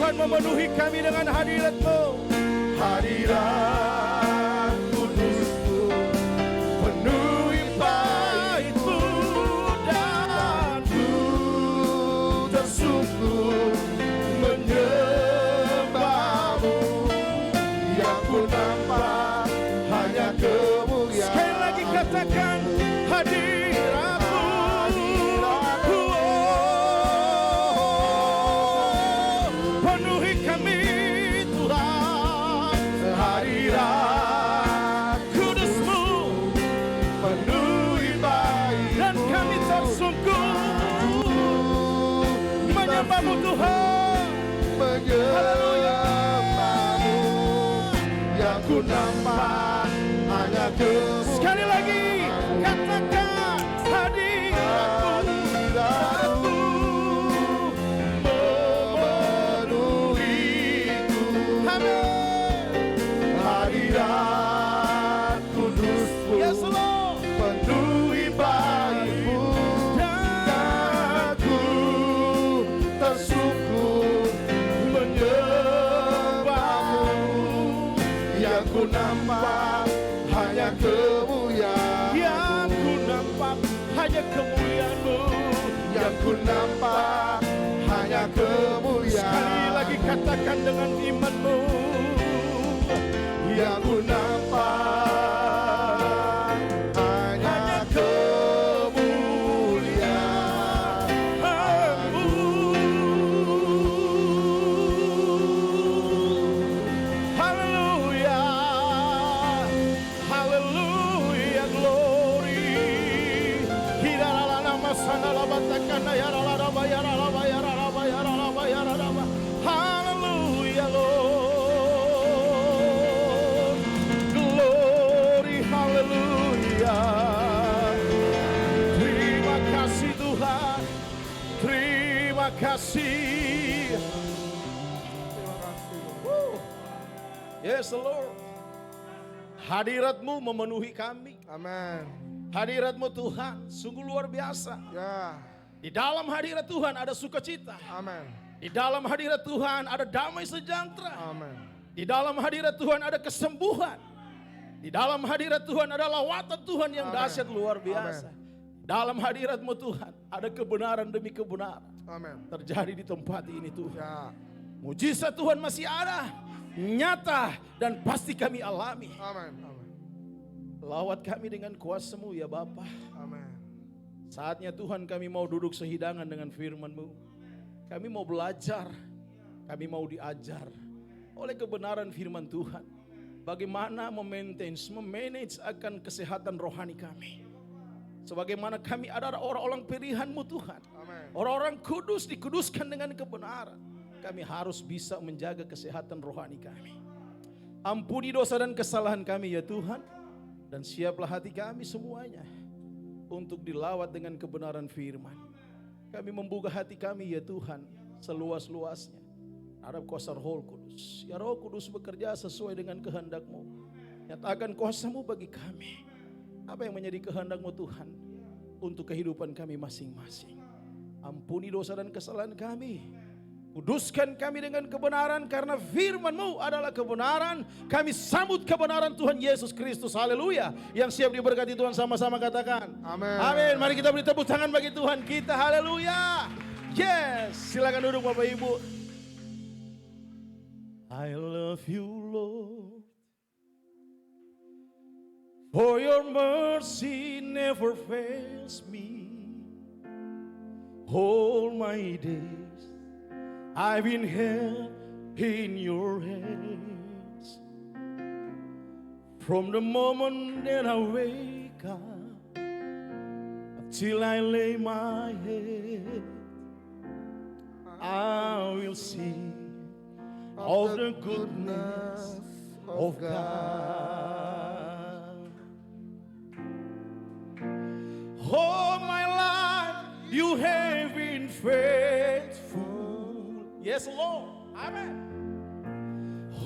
Tuhan memenuhi kami dengan hadirat-Mu. Hadirat kudus-Mu penuhi bait-Mu, Dan ku tersungkur menyembah-Mu. Yang ku nampak hanya kemuliaan. sekali lagi katakan hadirat-Mu. Penuhi kami Tuhan. Hadirat Kudus-Mu penuhi bait-Mu, dan kami tersungkur menyembah-Mu Tuhan. menyembah-Mu. Yang ku nampak hanya kemuliaan. Sekali lagi katakan hadirat-Mu. Memenuhiku. Amin. Hadirat kudus-Mu Yes Lord. penuhi bait-Mu, dan ku tersungkur menyembah-Mu. Yang ku nampak hanya kemuliaan. Yang ku nampak hanya kemuliaan-Mu. Yang ku nampak hanya kemuliaan. Sekali lagi katakan dengan iman-Mu. Yang ku nampak hanya kemuliaan. Haleluya, haleluya, glory. Hiralala masana batakana yaralaba yaralaba yaralaba yaralaba yaralaba. Haleluya, Lord. Glory, haleluya. Terima kasih Tuhan. Terima kasih. Yes, Lord. Hadirat-Mu memenuhi kami. Amin. Hadirat-Mu Tuhan sungguh luar biasa. Ya. Di dalam hadirat Tuhan ada sukacita. Amin. Di dalam hadirat Tuhan ada damai sejahtera. Amin. Di dalam hadirat Tuhan ada kesembuhan. Di dalam hadirat Tuhan ada lawatan Tuhan yang Amin. dahsyat luar biasa. Dalam hadirat-Mu Tuhan ada kebenaran demi kebenaran Amin. terjadi di tempat ini Tuhan. Ya. Mujizat Tuhan masih ada, nyata dan pasti kami alami. Amin. Amin. Lawat kami dengan kuasa-Mu ya Bapa. Amin. Saatnya Tuhan kami mau duduk sehidangan dengan firman-Mu. Kami mau belajar, kami mau diajar oleh kebenaran firman Tuhan. Bagaimana memanage akan kesehatan rohani kami. Sebagaimana kami adalah orang-orang pilihan-Mu Tuhan. Amin. Orang-orang kudus dikuduskan dengan kebenaran. Kami harus bisa menjaga kesehatan rohani kami. Ampuni dosa dan kesalahan kami ya Tuhan. Dan siaplah hati kami semuanya untuk dilawat dengan kebenaran firman. Kami membuka hati kami ya Tuhan seluas-luasnya. Harap kuasa Roh Kudus. Ya Roh Kudus bekerja sesuai dengan kehendak-Mu. Nyatakan kuasa-Mu bagi kami. Apa yang menjadi kehendak-Mu Tuhan untuk kehidupan kami masing-masing. Ampuni dosa dan kesalahan kami. Kuduskan kami dengan kebenaran karena firman-Mu adalah kebenaran. Kami sambut kebenaran Tuhan Yesus Kristus. Haleluya. Yang siap diberkati Tuhan sama-sama katakan. Amin. Amin. Mari kita beri tepuk tangan bagi Tuhan kita. Haleluya. Yes. Silakan duduk Bapak Ibu. I love you Lord. For your mercy never fails me. All my days I've been held in your hands. From the moment that I wake up until I lay my head, I will sing of the goodness of God. All my life you have been faithful. Yes, Lord. Amen.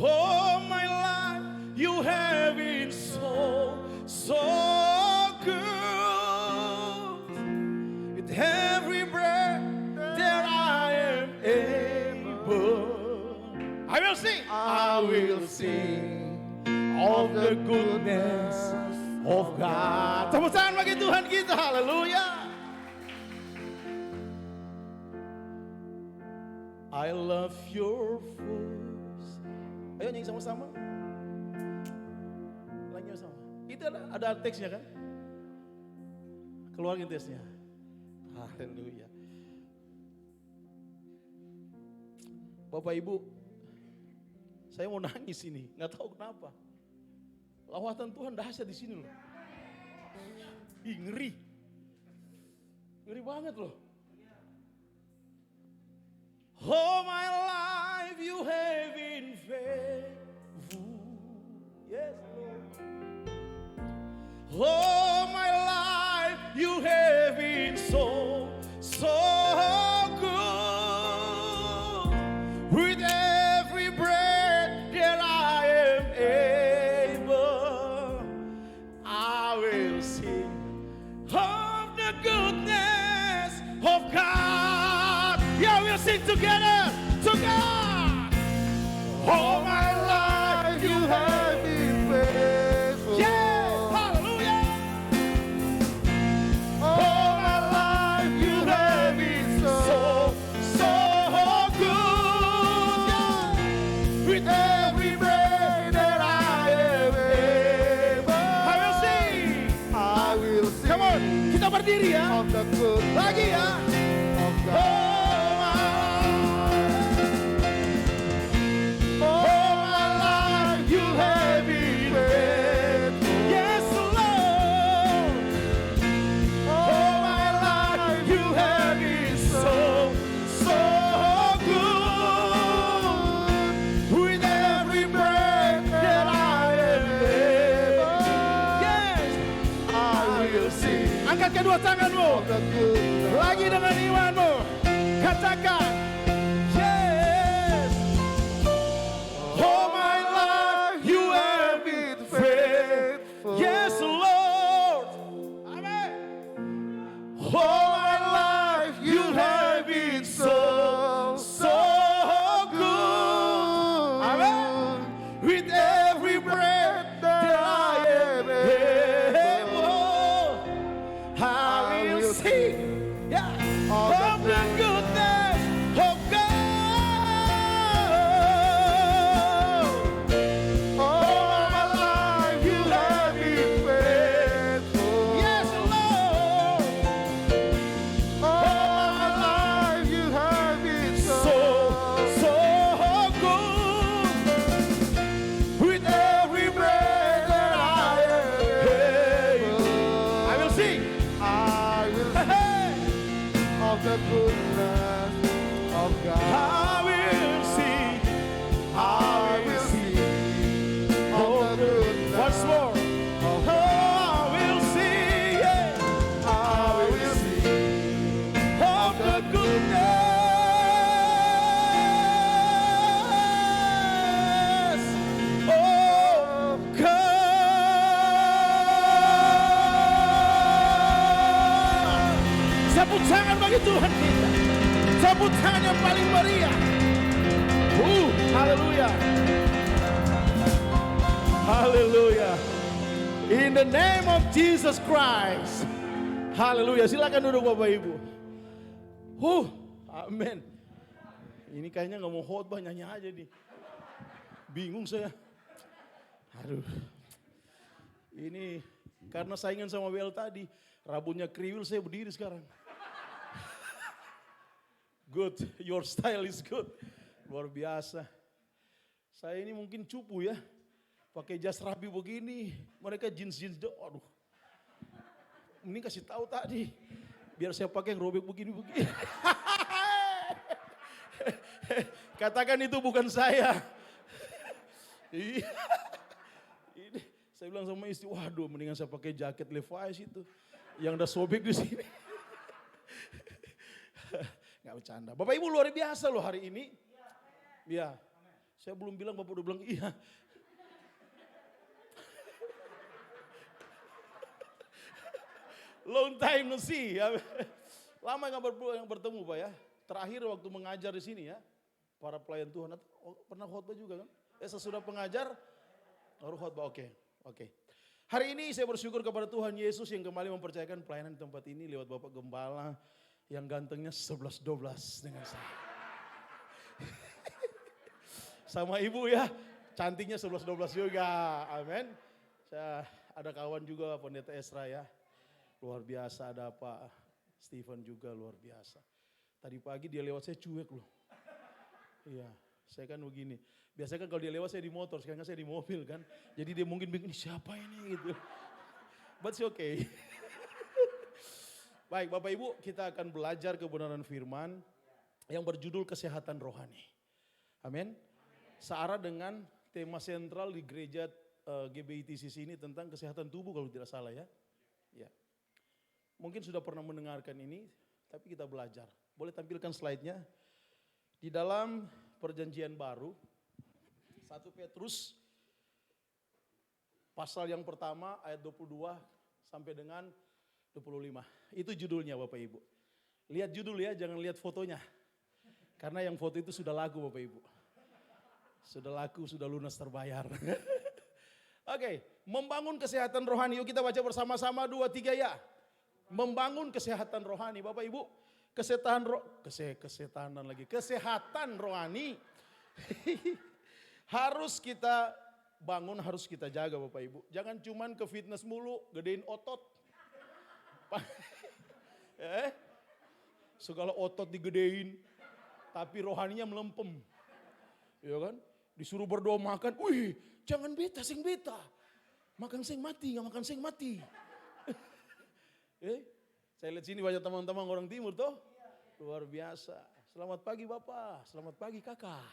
All my life you have been so good. With every breath that I am able, sing. I will sing Of the goodness of God. Tepuk tangan bagi Tuhan kita. Haleluya. I love your voice. Ayo nyanyi sama-sama. Lagi sama. Itu ada teksnya kan? Keluarin teksnya. Haleluya. Bapak Ibu, saya mau nangis ini, nggak tahu kenapa. Lawatan Tuhan dahsyat di sini loh. Ih, ngeri. Ngeri banget loh. All my life you have been faithful. Yes, Lord. All my life you have been so good. With every breath that I am able, I will sing of the goodness of God. Yeah, we'll sing together to God. All my life you have been faithful. yeah, hallelujah. All my life you have been so good. Yeah. with every breath that I am able. I will sing. I will sing Come on, kita berdiri ya. of the good Lagi ya. of God. All my life you have been faithful. Yes, Lord. All my life you have been So good. with every breath that I am able. Yes. I will sing Angkat kedua tanganmu. of the good Lagi dengan imanmu. Katakan. Yes. All my life you have been faithful. Yes, Lord. Amen. All my life you have been so good. Amen. With every breath that I am able, I will sing, yeah, of the goodness of God. All my life you have been faithful. Yes, Lord. All my life you have been So good. With every breath that I am, I will sing. I will sing Hey, of the goodness of God. I will sing. I will sing. Of the goodness Once more. of Oh, I will sing. Yeah. I will sing Of the goodness of God. Tepuk tangan bagi Tuhan kita. Tepuk tangan yang paling meriah. Haleluya. Haleluya. In the name of Jesus Christ. Haleluya. Silakan duduk Bapak Ibu. Amin. Ini kayaknya nggak mau khotbah, nyanyi aja nih. Bingung saya. Aduh. Ini karena saingan sama Wel tadi, rambutnya kriwil, saya berdiri sekarang. Good, your style is good. Luar biasa. Saya ini mungkin cupu ya. Pakai jas rapi begini, mereka jeans-jeans, aduh. Mending kasih tahu tadi. Biar saya pakai yang robek begini-begini. Katakan itu bukan saya. Iya. Ini saya bilang sama istri, waduh mendingan saya pakai jaket Levi's itu. Yang udah sobek di sini. Nggak bercanda. Bapak Ibu luar biasa loh hari ini. Iya. Saya belum bilang, Bapak udah bilang iya. Long time no see. Ya. Lama yang bertemu Pak ya. Terakhir waktu mengajar di sini ya. para pelayan Tuhan. Pernah khotbah juga kan? Sesudah pengajar, baru khotbah. Oke. Hari ini saya bersyukur kepada Tuhan Yesus yang kembali mempercayakan pelayanan di tempat ini lewat Bapak Gembala yang gantengnya 11-12 dengan saya. Sama ibu ya, cantiknya 11-12 juga. Amin. Saya ada kawan juga Pendeta Esra ya. Luar biasa, ada Pak Stephen juga luar biasa. Tadi pagi dia lewat saya cuek loh. Iya, saya kan begini. Biasanya kan kalau dia lewat saya di motor, sekarang saya di mobil kan. Jadi dia mungkin bingung, ini siapa ini gitu. But it's okay. Baik Bapak Ibu, kita akan belajar kebenaran firman yang berjudul kesehatan rohani. Amin. Searah dengan tema sentral di gereja GBITCC ini tentang kesehatan tubuh kalau tidak salah ya. Ya. Mungkin sudah pernah mendengarkan ini, tapi kita belajar. Boleh tampilkan slide-nya. Di dalam perjanjian baru, 1 Petrus pasal yang pertama ayat 22 sampai dengan 25. Itu judulnya Bapak Ibu. Lihat judul ya, jangan lihat fotonya. Karena yang foto itu sudah laku Bapak Ibu. Sudah laku, sudah lunas terbayar. Oke, membangun kesehatan rohani. Yuk kita baca bersama-sama 2, 3 ya. Membangun kesehatan rohani Bapak Ibu. Kesehatan rohani harus kita bangun, harus kita jaga Bapak Ibu. Jangan cuman ke fitness mulu, gedein otot. Segala otot digedein, tapi rohaninya melempem. Ya kan? Disuruh berdoa makan, wih jangan beta, sing beta. Makan sing mati, gak makan sing mati. Saya lihat sini banyak teman-teman orang timur toh. Luar biasa. Selamat pagi Bapak, selamat pagi Kakak.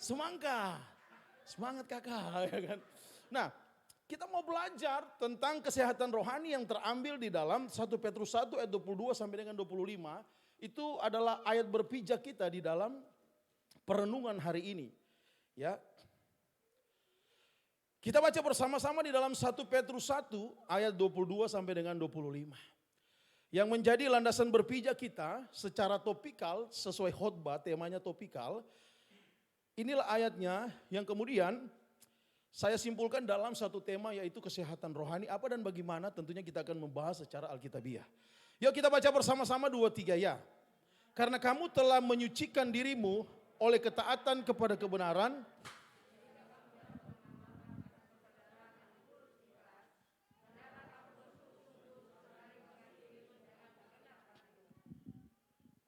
Semangat Kakak. Ya kan? Nah, kita mau belajar tentang kesehatan rohani yang terambil di dalam 1 Petrus 1 ayat 22 sampai dengan 25. Itu adalah ayat berpijak kita di dalam perenungan hari ini. Ya. Kita baca bersama-sama di dalam 1 Petrus 1 ayat 22 sampai dengan 25. Yang menjadi landasan berpijak kita secara topikal sesuai khotbah, temanya topikal. Inilah ayatnya yang kemudian saya simpulkan dalam satu tema yaitu kesehatan rohani. Apa dan bagaimana tentunya kita akan membahas secara alkitabiah. Yuk kita baca bersama-sama 2, 3 ya. Karena kamu telah menyucikan dirimu oleh ketaatan kepada kebenaran.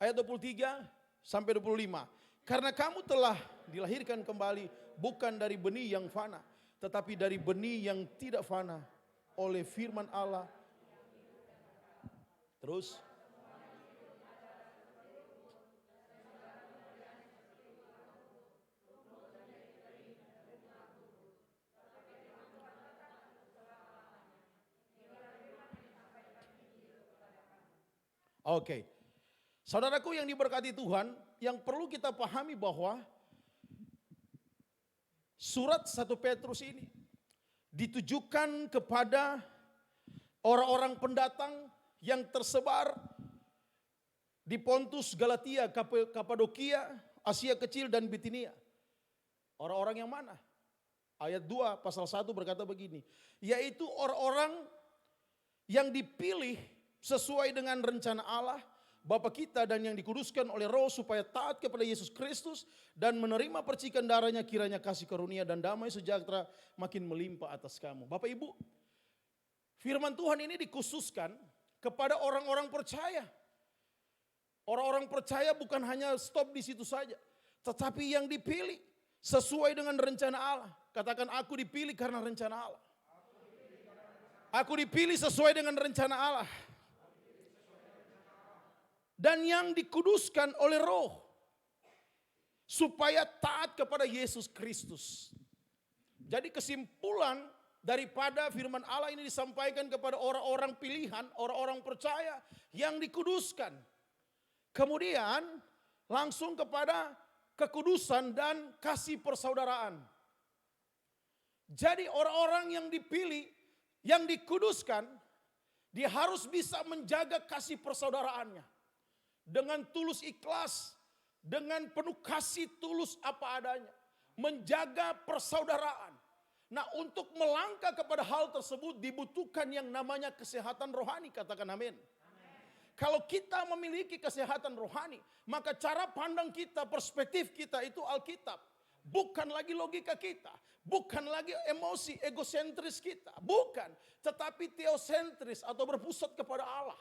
Ayat 23 sampai 25. Karena kamu telah dilahirkan kembali bukan dari benih yang fana, tetapi dari benih yang tidak fana oleh firman Allah. Terus. Oke. Saudaraku yang diberkati Tuhan, yang perlu kita pahami bahwa surat 1 Petrus ini ditujukan kepada orang-orang pendatang yang tersebar di Pontus, Galatia, Kapadokia, Asia Kecil dan Bitinia. Orang-orang yang mana? Ayat 2 pasal 1 berkata begini, yaitu orang-orang yang dipilih sesuai dengan rencana Allah Bapa kita dan yang dikuduskan oleh Roh supaya taat kepada Yesus Kristus dan menerima percikan darahnya, kiranya kasih karunia dan damai sejahtera makin melimpah atas kamu. Bapak Ibu, firman Tuhan ini dikhususkan kepada orang-orang percaya. Orang-orang percaya bukan hanya stop di situ saja, tetapi yang dipilih sesuai dengan rencana Allah. Katakan, aku dipilih karena rencana Allah. Aku dipilih sesuai dengan rencana Allah. Dan yang dikuduskan oleh Roh supaya taat kepada Yesus Kristus. Jadi kesimpulan daripada firman Allah ini disampaikan kepada orang-orang pilihan, orang-orang percaya yang dikuduskan. Kemudian langsung kepada kekudusan dan kasih persaudaraan. Jadi orang-orang yang dipilih, yang dikuduskan, dia harus bisa menjaga kasih persaudaraannya. Dengan tulus ikhlas dengan penuh kasih tulus apa adanya. Menjaga persaudaraan. Nah, untuk melangkah kepada hal tersebut dibutuhkan yang namanya kesehatan rohani. Katakan amin. Kalau kita memiliki kesehatan rohani, maka cara pandang kita, perspektif kita itu Alkitab. Bukan lagi logika kita. Bukan lagi emosi, egosentris kita. Bukan. Tetapi teosentris atau berpusat kepada Allah.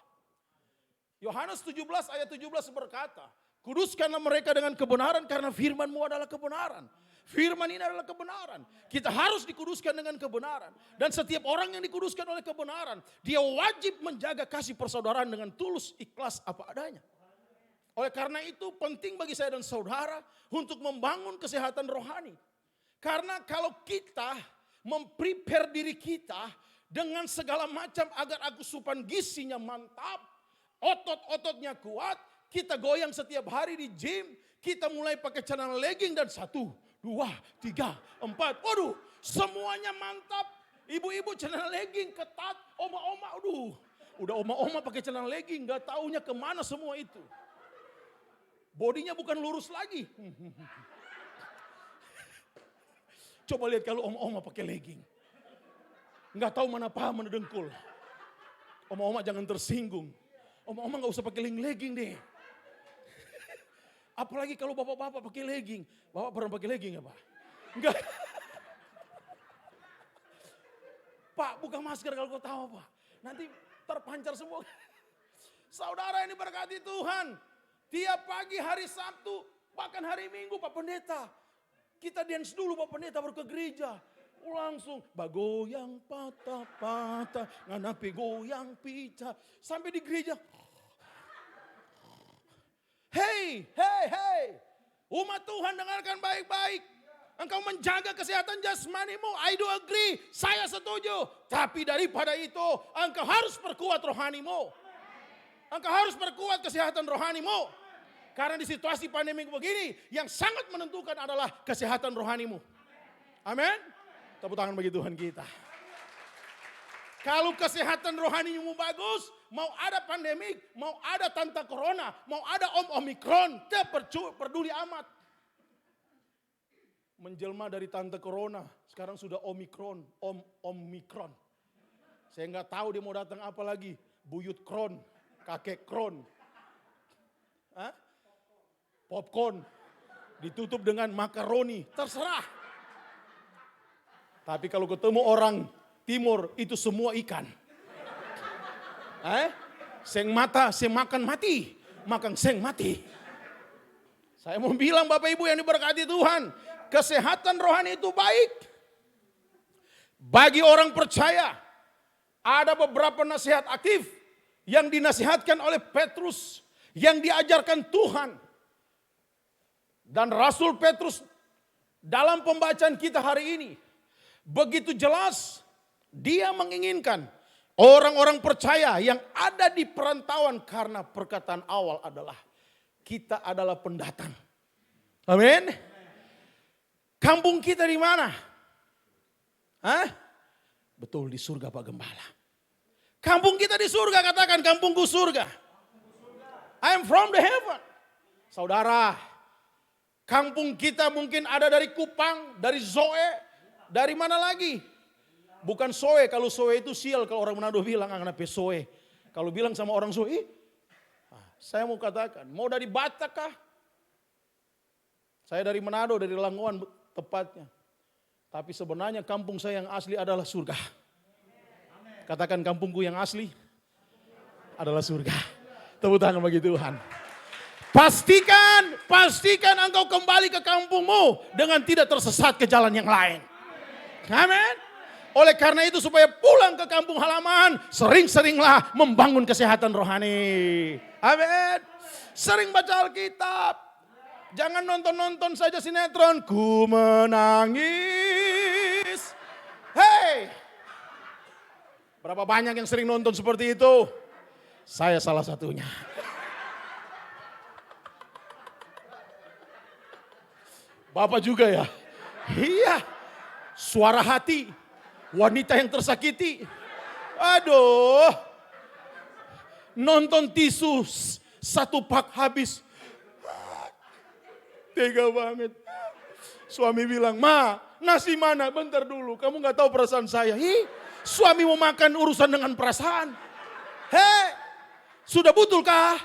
Yohanes 17 ayat 17 berkata, kuduskanlah mereka dengan kebenaran karena firman-Mu adalah kebenaran. Firman ini adalah kebenaran. Kita harus dikuduskan dengan kebenaran. Dan setiap orang yang dikuduskan oleh kebenaran, dia wajib menjaga kasih persaudaraan dengan tulus, ikhlas apa adanya. Oleh karena itu penting bagi saya dan saudara untuk membangun kesehatan rohani. Karena kalau kita memprepare diri kita dengan segala macam agar asupan gizinya mantap, otot-ototnya kuat, kita goyang setiap hari di gym, kita mulai pakai celana legging dan 1, 2, 3, 4. Waduh, semuanya mantap. Ibu-ibu celana legging ketat, oma-oma, aduh. Udah oma-oma pakai celana legging, gak taunya kemana semua itu. Bodinya bukan lurus lagi. Coba lihat kalau oma-oma pakai legging. Gak tahu mana paha mana dengkul. Oma-oma jangan tersinggung. Oma-oma gak usah pakai legging deh. Apalagi kalau bapak-bapak pakai legging. Bapak pernah pakai legging ya Pak? Enggak. Pak, buka masker kalau kau tahu Pak. Nanti terpancar semua. Saudara ini berkati Tuhan. Tiap pagi hari Sabtu, bahkan hari Minggu Pak Pendeta. Kita dance dulu Pak Pendeta baru ke gereja. Langsung bagoyang patah-patah, nganapi goyang picah. Sampai di gereja. Hey. Umat Tuhan dengarkan baik-baik. Engkau menjaga kesehatan jasmanimu. I do agree. Saya setuju. Tapi daripada itu, engkau harus perkuat rohanimu. Engkau harus perkuat kesehatan rohanimu. Karena di situasi pandemi begini, yang sangat menentukan adalah kesehatan rohanimu. Amin. Tepuk tangan bagi Tuhan kita. Kalau kesehatan rohanimu bagus, mau ada pandemik, mau ada tante corona, mau ada omikron, peduli amat. Menjelma dari tante corona, sekarang sudah omikron. Saya nggak tahu dia mau datang apa lagi, buyut kron, kakek kron. Hah? Popcorn, ditutup dengan makaroni, terserah. Tapi kalau ketemu orang timur itu semua ikan. Seng mata, seng makan mati, makan seng mati. Saya mau bilang Bapak Ibu yang diberkati Tuhan, kesehatan rohani itu baik. Bagi orang percaya, ada beberapa nasihat aktif yang dinasihatkan oleh Petrus, yang diajarkan Tuhan. Dan Rasul Petrus dalam pembacaan kita hari ini, begitu jelas dia menginginkan orang-orang percaya yang ada di perantauan, karena perkataan awal adalah kita adalah pendatang. Amin. Kampung kita di mana? Betul, di surga Pak Gembala. Kampung kita di surga, katakan kampungku surga. I am from the heaven. Saudara, kampung kita mungkin ada dari Kupang, dari Zoe, dari mana lagi? Bukan Soe, kalau Soe itu sial, kalau orang Manado bilang kenapa Soe. Kalau bilang sama orang Soe, saya mau katakan, mau dari Batak kah? Saya dari Manado, dari Langoan tepatnya. Tapi sebenarnya kampung saya yang asli adalah surga. Katakan kampungku yang asli adalah surga. Tepuk tangan bagi Tuhan. Pastikan engkau kembali ke kampungmu dengan tidak tersesat ke jalan yang lain. Amin. Oleh karena itu supaya pulang ke kampung halaman, sering-seringlah membangun kesehatan rohani. Amin. Sering baca Alkitab. Jangan nonton-nonton saja sinetron. Ku menangis. Hey. Berapa banyak yang sering nonton seperti itu? Saya salah satunya. Bapak juga ya? Iya. Suara hati. Wanita yang tersakiti. Aduh. Nonton tisu 1 pak habis. tega banget. Suami bilang, "Ma, nasi mana? Bentar dulu, kamu gak tahu perasaan saya." Suami mau makan urusan dengan perasaan. Sudah betul kah?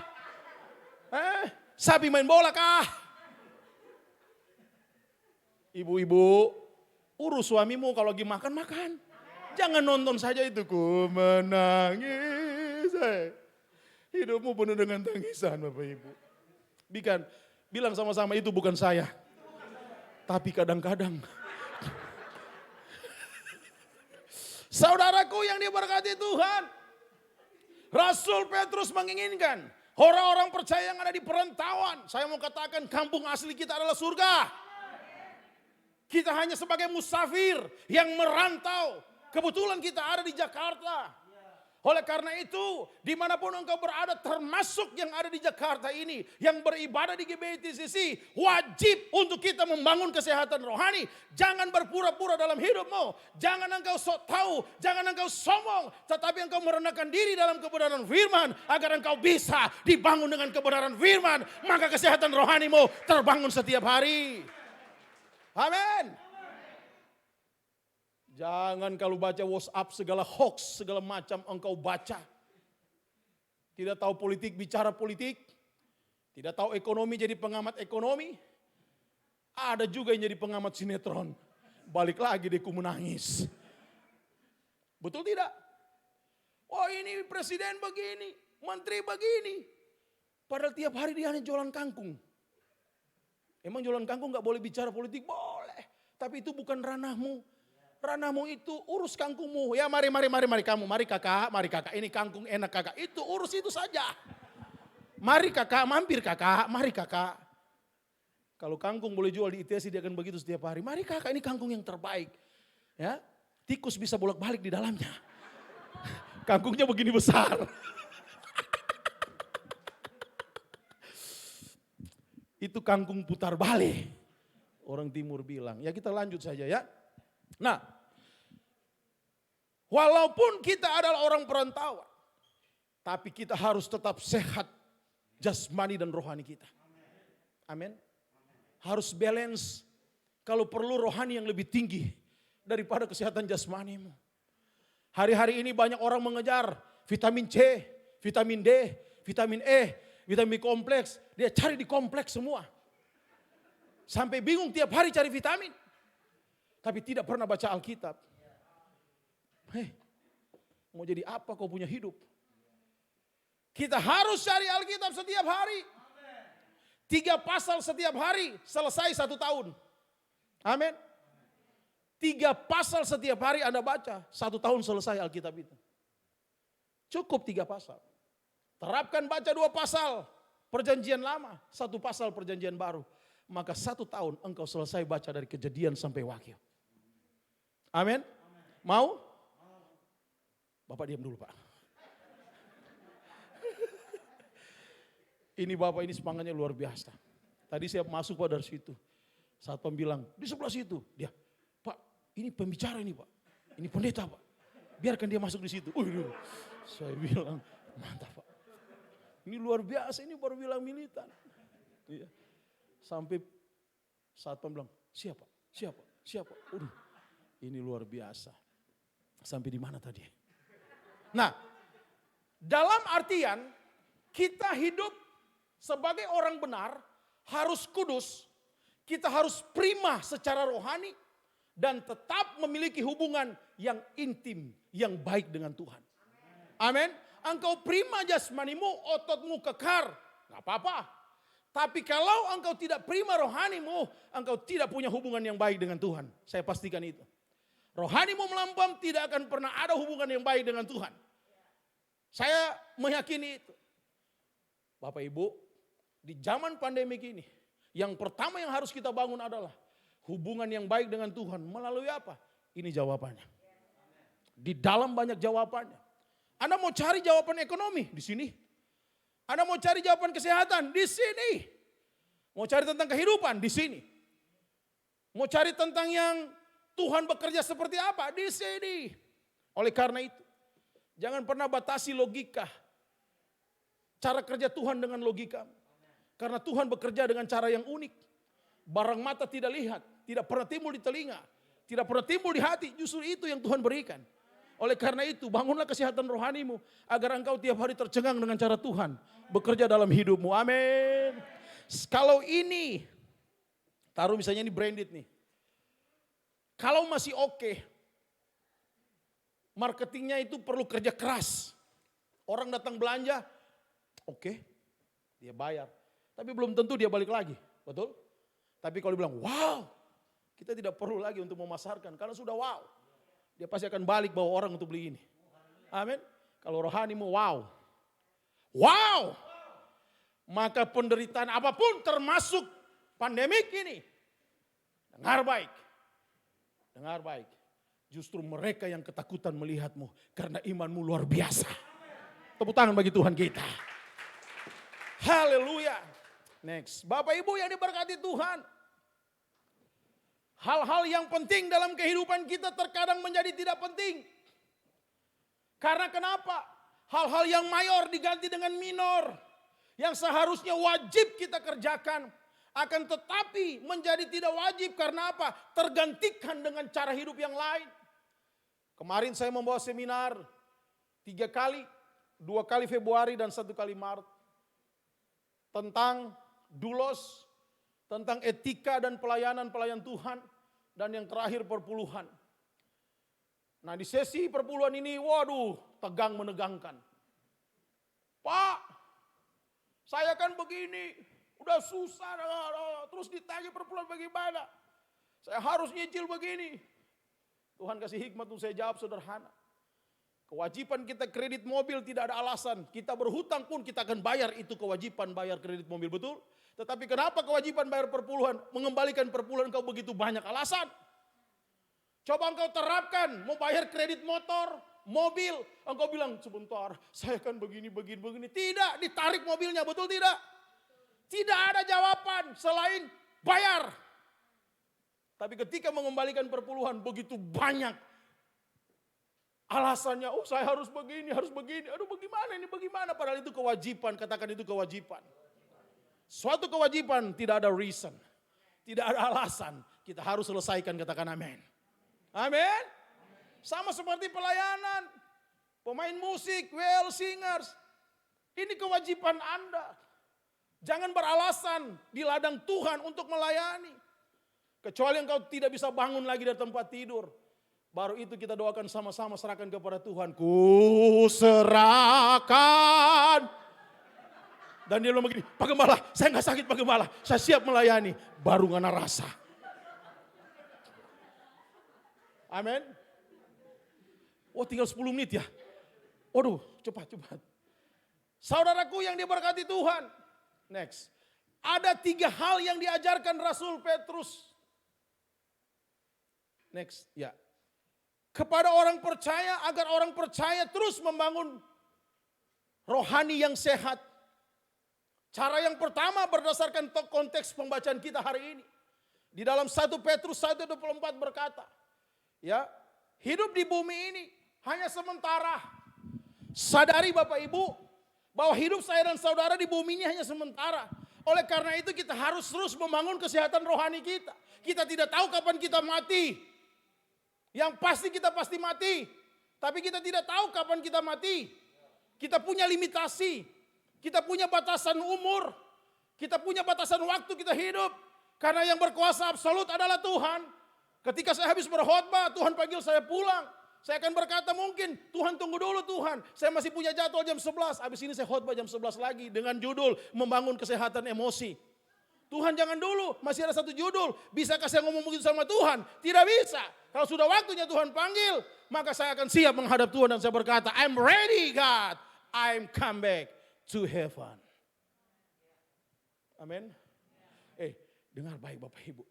Sapi main bola kah? Ibu-ibu, urus suamimu kalau lagi makan. Jangan nonton saja itu, ku menangis. Hidupmu penuh dengan tangisan, Bapak Ibu. Bilang sama-sama, itu bukan saya. Tapi kadang-kadang. Saudaraku yang diberkati Tuhan. Rasul Petrus menginginkan orang-orang percaya yang ada di perantauan. Saya mau katakan kampung asli kita adalah surga. Kita hanya sebagai musafir yang merantau. Kebetulan kita ada di Jakarta. Oleh karena itu, dimanapun engkau berada, termasuk yang ada di Jakarta ini, yang beribadah di GBTCC, wajib untuk kita membangun kesehatan rohani. Jangan berpura-pura dalam hidupmu. Jangan engkau sok tahu, jangan engkau sombong, tetapi engkau merendahkan diri dalam kebenaran firman, agar engkau bisa dibangun dengan kebenaran firman. Maka kesehatan rohanimu terbangun setiap hari. Amin. Jangan kalau baca WhatsApp segala hoax, segala macam engkau baca. Tidak tahu politik, bicara politik. Tidak tahu ekonomi, jadi pengamat ekonomi. Ada juga yang jadi pengamat sinetron. Balik lagi deh, ku menangis. Betul tidak? Oh, ini presiden begini, menteri begini. Padahal tiap hari dia hanya jualan kangkung. Emang jualan kangkung gak boleh bicara politik? Boleh. Tapi itu bukan ranahmu. Ranahmu itu urus kangkungmu. Ya mari kamu. Mari kakak. Ini kangkung enak kakak. Itu urus itu saja. Mari kakak, mampir kakak. Mari kakak. Kalau kangkung boleh jual di ITC dia akan begitu setiap hari. Mari kakak, ini kangkung yang terbaik. Ya, tikus bisa bolak-balik di dalamnya. Kangkungnya begini besar. Itu kangkung putar balik. Orang timur bilang. Ya kita lanjut saja ya. Nah, walaupun kita adalah orang perantauan, tapi kita harus tetap sehat jasmani dan rohani kita. Amin. Harus balance. Kalau perlu rohani yang lebih tinggi daripada kesehatan jasmanimu. Hari-hari ini banyak orang mengejar vitamin C, vitamin D, vitamin E, vitamin kompleks. Dia cari di kompleks semua. Sampai bingung tiap hari cari vitamin. Tapi tidak pernah baca Alkitab. Mau jadi apa kau punya hidup? Kita harus cari Alkitab setiap hari. 3 pasal setiap hari, selesai 1 tahun. Amin. 3 pasal setiap hari Anda baca, 1 tahun selesai Alkitab itu. Cukup 3 pasal. Terapkan baca 2 pasal perjanjian lama, 1 pasal perjanjian baru. Maka 1 tahun engkau selesai baca dari Kejadian sampai Wahyu. Amin. Mau? Bapak diam dulu Pak. Ini Bapak ini semangatnya luar biasa. Tadi saya masuk Pak dari situ. Saat bilang di sebelah situ. Dia, Pak ini pembicara ini Pak. Ini pendeta Pak. Biarkan dia masuk di situ. Saya bilang mantap Pak. Ini luar biasa, ini baru bilang militan. Iya. Sampai saat bilang siapa? Ini luar biasa. Sampai di mana tadi? Nah, dalam artian kita hidup sebagai orang benar harus kudus. Kita harus prima secara rohani dan tetap memiliki hubungan yang intim, yang baik dengan Tuhan. Amin. Engkau prima jasmanimu, ototmu kekar, gak apa-apa. Tapi kalau engkau tidak prima rohanimu, engkau tidak punya hubungan yang baik dengan Tuhan. Saya pastikan itu. Rohanimu melampam, tidak akan pernah ada hubungan yang baik dengan Tuhan. Saya meyakini itu. Bapak Ibu, di zaman pandemi ini, yang pertama yang harus kita bangun adalah hubungan yang baik dengan Tuhan. Melalui apa? Ini jawabannya. Di dalam banyak jawabannya. Anda mau cari jawaban ekonomi? Di sini. Anda mau cari jawaban kesehatan? Di sini. Mau cari tentang kehidupan? Di sini. Mau cari tentang yang Tuhan bekerja seperti apa? Di sini. Oleh karena itu, jangan pernah batasi logika. Cara kerja Tuhan dengan logika. Karena Tuhan bekerja dengan cara yang unik. Barang mata tidak lihat, tidak pernah timbul di telinga, tidak pernah timbul di hati. Justru itu yang Tuhan berikan. Oleh karena itu, bangunlah kesehatan rohanimu agar engkau tiap hari tercengang dengan cara Tuhan bekerja dalam hidupmu. Amin. Kalau ini, taruh misalnya ini branded nih. Kalau masih oke, marketingnya itu perlu kerja keras. Orang datang belanja, oke, dia bayar. Tapi belum tentu dia balik lagi, betul? Tapi kalau dibilang, wow, kita tidak perlu lagi untuk memasarkan karena sudah wow. Dia pasti akan balik bawa orang untuk beli ini. Amin. Kalau rohanimu wow. Wow. Maka penderitaan apapun termasuk pandemik ini. Dengar baik. Dengar baik. Justru mereka yang ketakutan melihatmu karena imanmu luar biasa. Tepuk tangan bagi Tuhan kita. Haleluya. Next. Bapak Ibu yang diberkati Tuhan. Hal-hal yang penting dalam kehidupan kita terkadang menjadi tidak penting. Karena kenapa? Hal-hal yang mayor diganti dengan minor. Yang seharusnya wajib kita kerjakan. Akan tetapi menjadi tidak wajib karena apa? Tergantikan dengan cara hidup yang lain. Kemarin saya membawa seminar 3 kali. 2 kali Februari dan 1 kali Maret. Tentang doulos. Tentang etika dan pelayanan Tuhan. Dan yang terakhir perpuluhan. Nah di sesi perpuluhan ini, waduh, tegang menegangkan. Pak, saya kan begini, udah susah, terus ditanya perpuluhan bagaimana. Saya harus nyicil begini. Tuhan kasih hikmat untuk saya jawab sederhana. Kewajiban kita kredit mobil tidak ada alasan. Kita berhutang pun kita akan bayar itu kewajiban bayar kredit mobil, betul? Tetapi kenapa kewajiban bayar perpuluhan, mengembalikan perpuluhan engkau begitu banyak alasan? Coba engkau terapkan, mau bayar kredit motor, mobil. Engkau bilang, sebentar, saya kan begini. Tidak, ditarik mobilnya, betul tidak? Tidak ada jawaban selain bayar. Tapi ketika mengembalikan perpuluhan, begitu banyak alasannya, oh saya harus begini. Aduh bagaimana? Padahal itu kewajiban, katakan itu kewajiban. Suatu kewajiban tidak ada reason. Tidak ada alasan. Kita harus selesaikan, katakan amin. Amin. Sama seperti pelayanan. Pemain musik, well singers. Ini kewajiban Anda. Jangan beralasan di ladang Tuhan untuk melayani. Kecuali engkau tidak bisa bangun lagi dari tempat tidur. Baru itu kita doakan sama-sama, serahkan kepada Tuhan. Ku serahkan. Dan dia bilang begini, Pak Gembala, saya gak sakit Pak Gembala, saya siap melayani. Baru ngana rasa. Amin. Oh tinggal 10 menit ya. Waduh cepat. Saudaraku yang diberkati Tuhan. Next. Ada 3 hal yang diajarkan Rasul Petrus. Next, ya. Kepada orang percaya, agar orang percaya terus membangun rohani yang sehat. Cara yang pertama berdasarkan konteks pembacaan kita hari ini. Di dalam 1 Petrus 1:24 berkata, ya, hidup di bumi ini hanya sementara. Sadari Bapak Ibu bahwa hidup saya dan saudara di bumi ini hanya sementara. Oleh karena itu kita harus terus membangun kesehatan rohani kita. Kita tidak tahu kapan kita mati. Yang pasti kita pasti mati. Tapi kita tidak tahu kapan kita mati. Kita punya limitasi. Kita punya batasan umur. Kita punya batasan waktu kita hidup. Karena yang berkuasa absolut adalah Tuhan. Ketika saya habis berkhotbah, Tuhan panggil saya pulang. Saya akan berkata mungkin, Tuhan tunggu dulu Tuhan. Saya masih punya jadwal jam 11. Habis ini saya khotbah jam 11 lagi. Dengan judul, membangun kesehatan emosi. Tuhan jangan dulu, masih ada 1 judul. Bisakah saya ngomong begitu sama Tuhan? Tidak bisa. Kalau sudah waktunya Tuhan panggil, maka saya akan siap menghadap Tuhan. Dan saya berkata, I'm ready God. I'm come back to heaven. Amin. Dengar baik Bapak Ibu.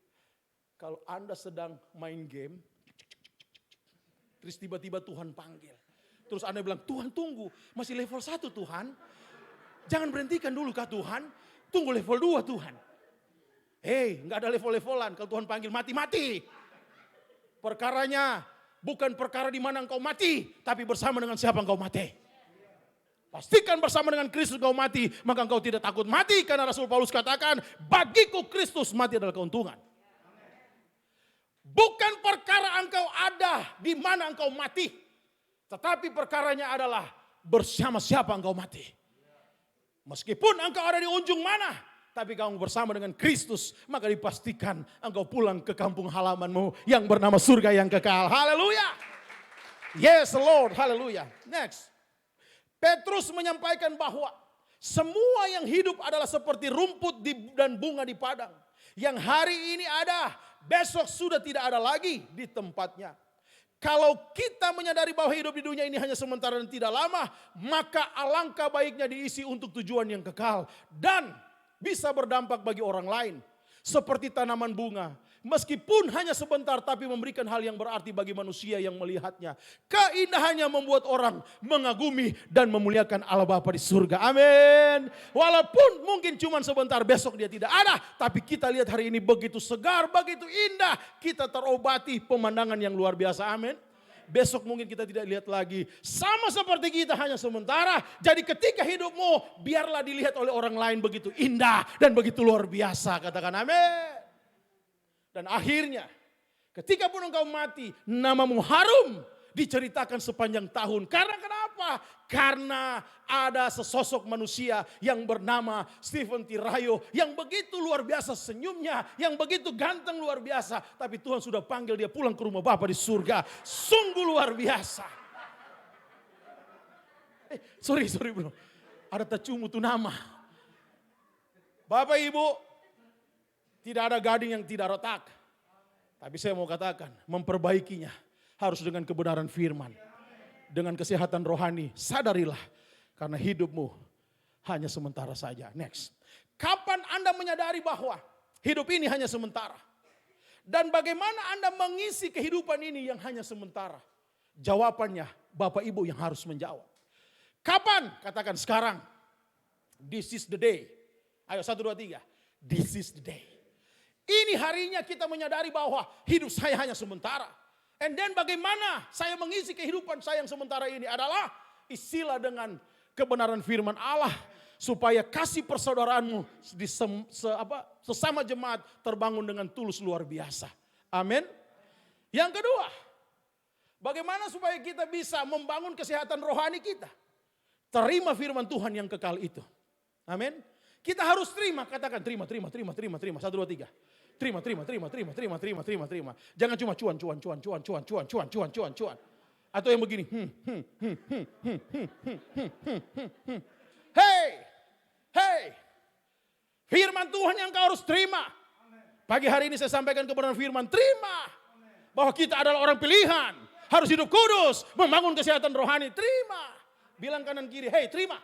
Kalau Anda sedang main game, terus tiba-tiba Tuhan panggil. Terus Anda bilang, Tuhan tunggu, masih level 1 Tuhan. Jangan berhentikan dulu kah Tuhan, tunggu level 2 Tuhan. Nggak ada level-levelan, kalau Tuhan panggil mati-mati. Perkaranya bukan perkara di mana engkau mati, tapi bersama dengan siapa engkau mati. pastikan bersama dengan Kristus engkau mati, maka engkau tidak takut mati. Karena Rasul Paulus katakan, bagiku Kristus mati adalah keuntungan. Bukan perkara engkau ada di mana engkau mati, tetapi perkaranya adalah bersama siapa engkau mati. Meskipun engkau ada di ujung mana, tapi kamu bersama dengan Kristus, maka dipastikan engkau pulang ke kampung halamanmu yang bernama surga yang kekal. Haleluya. Yes Lord, haleluya. Next. Petrus menyampaikan bahwa semua yang hidup adalah seperti rumput dan bunga di padang. Yang hari ini ada, besok sudah tidak ada lagi di tempatnya. Kalau kita menyadari bahwa hidup di dunia ini hanya sementara dan tidak lama, maka alangkah baiknya diisi untuk tujuan yang kekal. Dan bisa berdampak bagi orang lain. Seperti tanaman bunga. Meskipun hanya sebentar tapi memberikan hal yang berarti bagi manusia yang melihatnya. Keindahannya membuat orang mengagumi dan memuliakan Allah Bapa di surga. Amin. Walaupun mungkin cuma sebentar, besok dia tidak ada. Tapi kita lihat hari ini begitu segar, begitu indah. Kita terobati pemandangan yang luar biasa. Amin. Besok mungkin kita tidak lihat lagi. Sama seperti kita, hanya sementara. Jadi ketika hidupmu biarlah dilihat oleh orang lain begitu indah dan begitu luar biasa. Katakan amin. Dan akhirnya ketika pun engkau mati, namamu harum diceritakan sepanjang tahun. Karena kenapa? Karena ada sesosok manusia yang bernama Stephen Tirayo. Yang begitu luar biasa senyumnya, yang begitu ganteng luar biasa. Tapi Tuhan sudah panggil dia pulang ke rumah Bapa di surga. Sungguh luar biasa. Sorry bro. Ada tacumu tuh nama. Bapak Ibu, tidak ada gading yang tidak retak. Tapi saya mau katakan, memperbaikinya harus dengan kebenaran firman. Dengan kesehatan rohani, sadarilah. Karena hidupmu hanya sementara saja. Next. Kapan Anda menyadari bahwa hidup ini hanya sementara? Dan bagaimana Anda mengisi kehidupan ini yang hanya sementara? Jawabannya Bapak Ibu yang harus menjawab. Kapan? Katakan sekarang. This is the day. Ayo 1, 2, 3. This is the day. Ini harinya kita menyadari bahwa hidup saya hanya sementara. And then bagaimana saya mengisi kehidupan saya yang sementara ini adalah isilah dengan kebenaran firman Allah. Supaya kasih persaudaraanmu di sesama jemaat terbangun dengan tulus luar biasa. Amin. Yang kedua, bagaimana supaya kita bisa membangun kesehatan rohani kita. Terima firman Tuhan yang kekal itu. Amin. Kita harus terima, katakan terima. 1, 2, 3. Terima. Jangan cuma cuan. Atau yang begini. Hey. Firman Tuhan yang kau harus terima. Pagi hari ini saya sampaikan kebenaran firman, terima. Bahwa kita adalah orang pilihan. Harus hidup kudus, membangun kesehatan rohani, terima. Bilang kanan kiri, hey terima.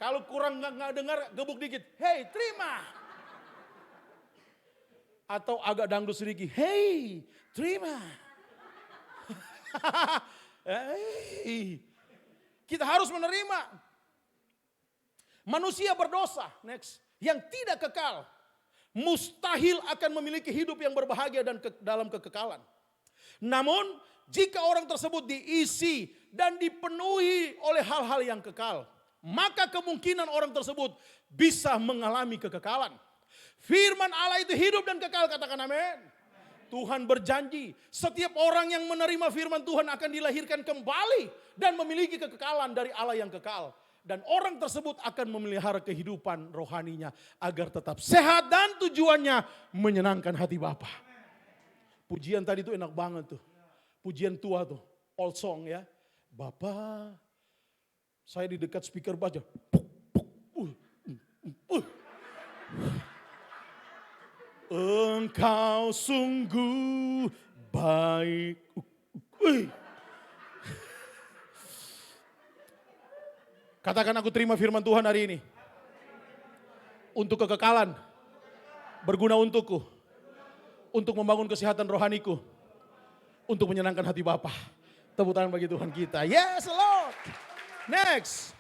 Kalau kurang nggak dengar, gebuk dikit. Hey, terima. Atau agak dangdut sedikit. Hey, terima. Hey. Kita harus menerima. Manusia berdosa, next, yang tidak kekal, mustahil akan memiliki hidup yang berbahagia dan dalam kekekalan. Namun, jika orang tersebut diisi dan dipenuhi oleh hal-hal yang kekal, maka kemungkinan orang tersebut bisa mengalami kekekalan. Firman Allah itu hidup dan kekal, katakan amin. Tuhan berjanji setiap orang yang menerima firman Tuhan akan dilahirkan kembali dan memiliki kekekalan dari Allah yang kekal. Dan orang tersebut akan memelihara kehidupan rohaninya agar tetap sehat dan tujuannya menyenangkan hati Bapa. Pujian tadi tuh enak banget tuh. Pujian tua tuh, old song ya. Bapa, saya di dekat speaker baca. Engkau sungguh baik. Katakan aku terima firman Tuhan hari ini. Untuk kekekalan. Berguna untukku. Untuk membangun kesehatan rohaniku. Untuk menyenangkan hati Bapa. Tepuk tangan bagi Tuhan kita. Yes Lord. Next.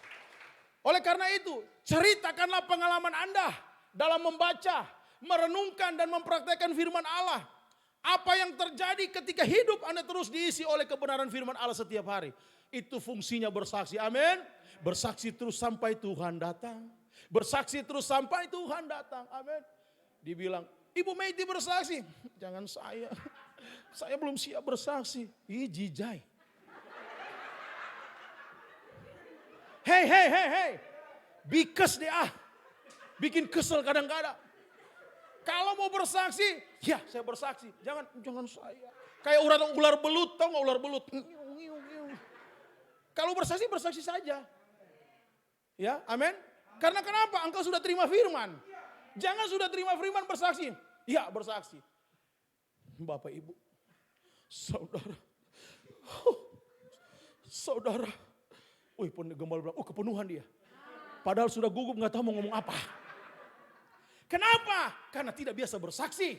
Oleh karena itu, ceritakanlah pengalaman Anda dalam membaca, merenungkan dan mempraktekkan firman Allah. Apa yang terjadi ketika hidup Anda terus diisi oleh kebenaran firman Allah setiap hari. Itu fungsinya bersaksi. Amin. Bersaksi terus sampai Tuhan datang. Bersaksi terus sampai Tuhan datang. Amin. Dibilang, Ibu Meiti bersaksi. Jangan saya. Saya belum siap bersaksi. Ih, jijai. Hey. Bikas deh ah. Bikin kesel kadang-kadang. Kalau mau bersaksi, ya saya bersaksi. Jangan saya. Kayak ular belut, tau gak ular belut? Kalau bersaksi saja. Ya, amin. Karena kenapa? Engkau sudah terima firman. Jangan sudah terima firman bersaksi. Ya, bersaksi. Bapak Ibu, saudara. Wih, gembala bilang, kepenuhan dia. Padahal sudah gugup gak tahu mau ngomong apa. Kenapa? Karena tidak biasa bersaksi.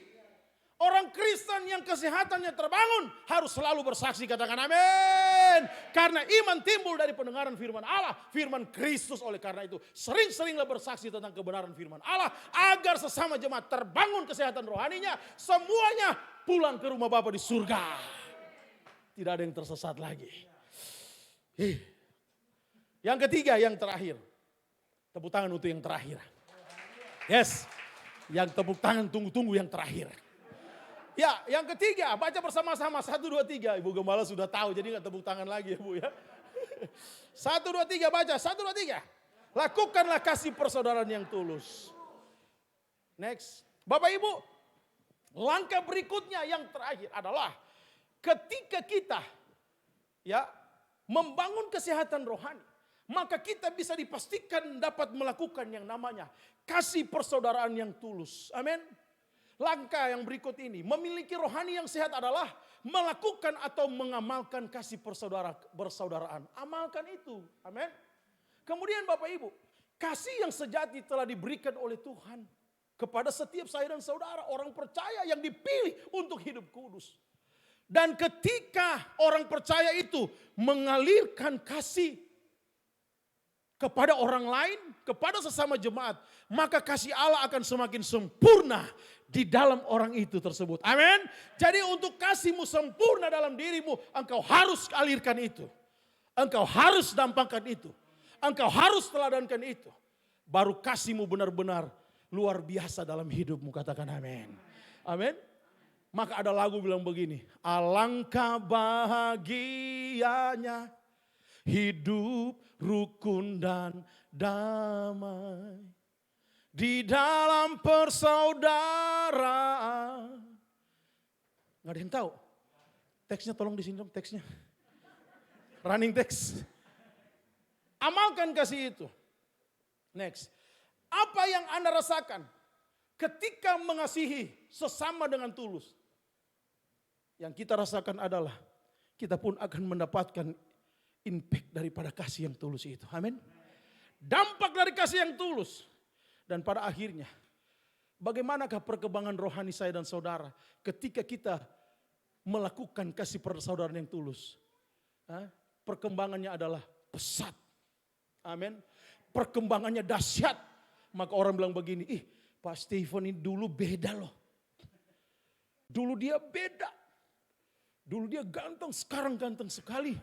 Orang Kristen yang kesehatannya terbangun harus selalu bersaksi, katakan amin. Karena iman timbul dari pendengaran firman Allah, firman Kristus. Oleh karena itu sering-seringlah bersaksi tentang kebenaran firman Allah. Agar sesama jemaat terbangun kesehatan rohaninya. Semuanya pulang ke rumah Bapa di surga. Tidak ada yang tersesat lagi. Yang ketiga, yang terakhir. Tepuk tangan untuk yang terakhir. Yes, yang tepuk tangan tunggu-tunggu yang terakhir. Ya, yang ketiga, baca bersama-sama 1, 2, 3. Ibu Gembala sudah tahu, jadi gak tepuk tangan lagi ya Bu ya. 1, 2, 3, baca. 1, 2, 3. Lakukanlah kasih persaudaraan yang tulus. Next. Bapak Ibu, langkah berikutnya yang terakhir adalah ketika kita ya membangun kesehatan rohani, maka kita bisa dipastikan dapat melakukan yang namanya kasih persaudaraan yang tulus. Amin. Langkah yang berikut ini, memiliki rohani yang sehat adalah melakukan atau mengamalkan kasih persaudaraan. Amalkan itu. Amin. Kemudian Bapak Ibu, kasih yang sejati telah diberikan oleh Tuhan kepada setiap saya dan saudara, orang percaya yang dipilih untuk hidup kudus. Dan ketika orang percaya itu mengalirkan kasih kepada orang lain, kepada sesama jemaat, maka kasih Allah akan semakin sempurna di dalam orang itu tersebut. Amin. Jadi untuk kasihmu sempurna dalam dirimu, engkau harus alirkan itu. Engkau harus dampakkan itu. Engkau harus teladankan itu. Baru kasihmu benar-benar luar biasa dalam hidupmu, katakan amin. Amin. Maka ada lagu bilang begini, alangkah bahagianya hidup rukun dan damai di dalam persaudaraan. Nggak ada yang tahu? Teksnya tolong di sini dong, teksnya. Running text. Amalkan kasih itu. Next. Apa yang Anda rasakan ketika mengasihi sesama dengan tulus? Yang kita rasakan adalah kita pun akan mendapatkan impact daripada kasih yang tulus itu. Amin. Dampak dari kasih yang tulus. Dan pada akhirnya, bagaimanakah perkembangan rohani saya dan saudara ketika kita melakukan kasih persaudaraan yang tulus? Perkembangannya adalah pesat. Amin. Perkembangannya dahsyat. Maka orang bilang begini, Pak Stephen ini dulu beda loh. Dulu dia beda. Dulu dia ganteng, sekarang ganteng sekali.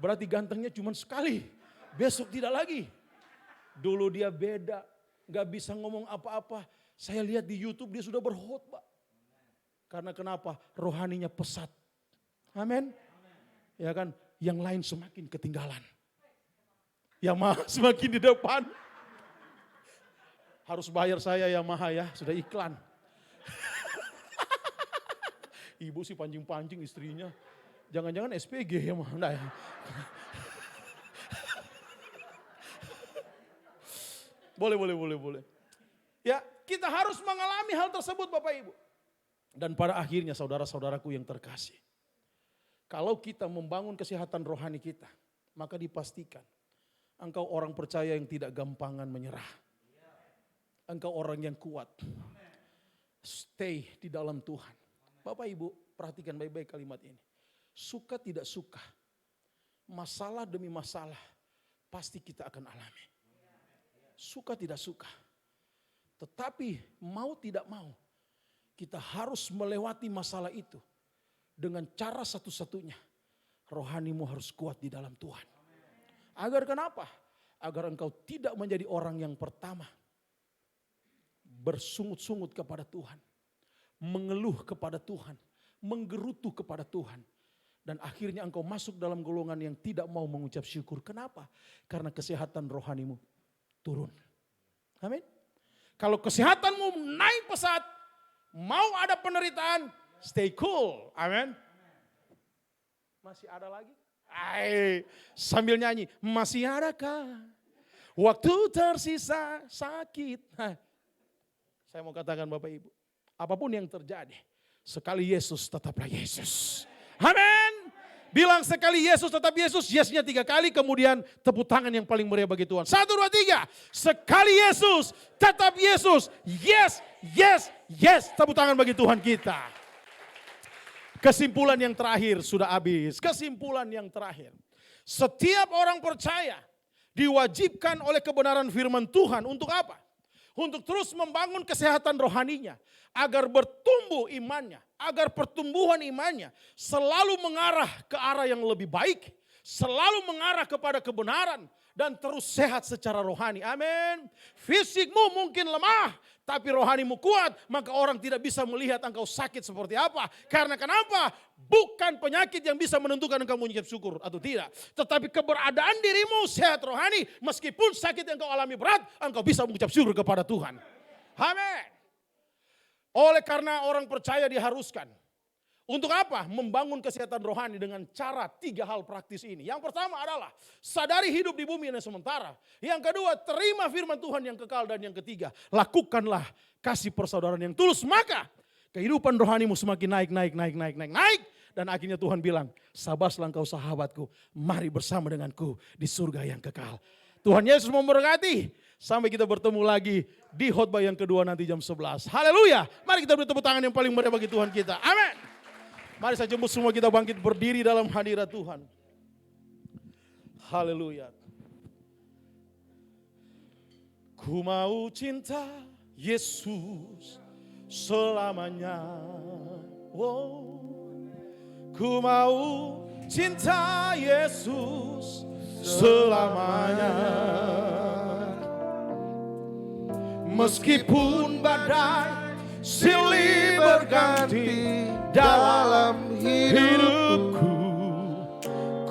Berarti gantengnya cuma sekali. Besok tidak lagi. Dulu dia beda. Gak bisa ngomong apa-apa. Saya lihat di YouTube dia sudah berkhotbah. Karena kenapa? Rohaninya pesat. Amin. Ya kan? Yang lain semakin ketinggalan. Yamaha semakin di depan. Harus bayar saya Yamaha ya. Sudah iklan. Ibu sih pancing-pancing istrinya. Jangan-jangan SPG ya mah. Nah, ya. Boleh. Ya, kita harus mengalami hal tersebut Bapak Ibu. Dan pada akhirnya saudara-saudaraku yang terkasih. Kalau kita membangun kesehatan rohani kita, maka dipastikan engkau orang percaya yang tidak gampangan menyerah. Engkau orang yang kuat. Stay di dalam Tuhan. Bapak Ibu, perhatikan baik-baik kalimat ini. Suka tidak suka, masalah demi masalah, pasti kita akan alami. Suka tidak suka. Tetapi mau tidak mau, kita harus melewati masalah itu dengan cara satu-satunya. rohanimu harus kuat di dalam Tuhan. Agar kenapa? Agar engkau tidak menjadi orang yang pertama bersungut-sungut kepada Tuhan, mengeluh kepada Tuhan, menggerutu kepada Tuhan. Dan akhirnya engkau masuk dalam golongan yang tidak mau mengucap syukur. Kenapa? Karena kesehatan rohanimu turun. Amin. Kalau kesehatanmu naik pesat, mau ada penderitaan, stay cool. Amin. Masih ada lagi? Sambil nyanyi, masih adakah waktu tersisa sakit? Saya mau katakan Bapak Ibu, apapun yang terjadi, sekali Yesus tetaplah Yesus. Amin. Bilang sekali Yesus tetap Yesus, yesnya 3 kali, kemudian tepuk tangan yang paling meriah bagi Tuhan. 1, 2, 3. Sekali Yesus, tetap Yesus. Yes, yes, yes. Tepuk tangan bagi Tuhan kita. Kesimpulan yang terakhir sudah habis. Kesimpulan yang terakhir. Setiap orang percaya diwajibkan oleh kebenaran firman Tuhan untuk apa? Untuk terus membangun kesehatan rohaninya. Agar bertumbuh imannya. Agar pertumbuhan imannya selalu mengarah ke arah yang lebih baik. Selalu mengarah kepada kebenaran. Dan terus sehat secara rohani. Amin. Fisikmu mungkin lemah, tapi rohanimu kuat. Maka orang tidak bisa melihat engkau sakit seperti apa. Karena kenapa? Bukan penyakit yang bisa menentukan engkau mengucap syukur atau tidak. Tetapi keberadaan dirimu sehat rohani. Meskipun sakit yang engkau alami berat, engkau bisa mengucap syukur kepada Tuhan. Amin. Oleh karena orang percaya diharuskan. Untuk apa? Membangun kesehatan rohani dengan cara 3 hal praktis ini. Yang pertama adalah sadari hidup di bumi yang sementara. Yang kedua, terima firman Tuhan yang kekal. Dan yang ketiga, lakukanlah kasih persaudaraan yang tulus. Maka kehidupan rohanimu semakin naik. Dan akhirnya Tuhan bilang, sabarlah engkau sahabatku, mari bersama denganku di surga yang kekal. Tuhan Yesus memberkati. Sampai kita bertemu lagi di khotbah yang kedua nanti jam 11. Haleluya. Mari kita beri tepuk tangan yang paling meriah bagi Tuhan kita. Amin. Mari saya jemput semua kita bangkit berdiri dalam hadirat Tuhan. Haleluya. Ku mau cinta Yesus selamanya. Oh, ku mau cinta Yesus selamanya. Meskipun badai silih berganti dalam hidupku,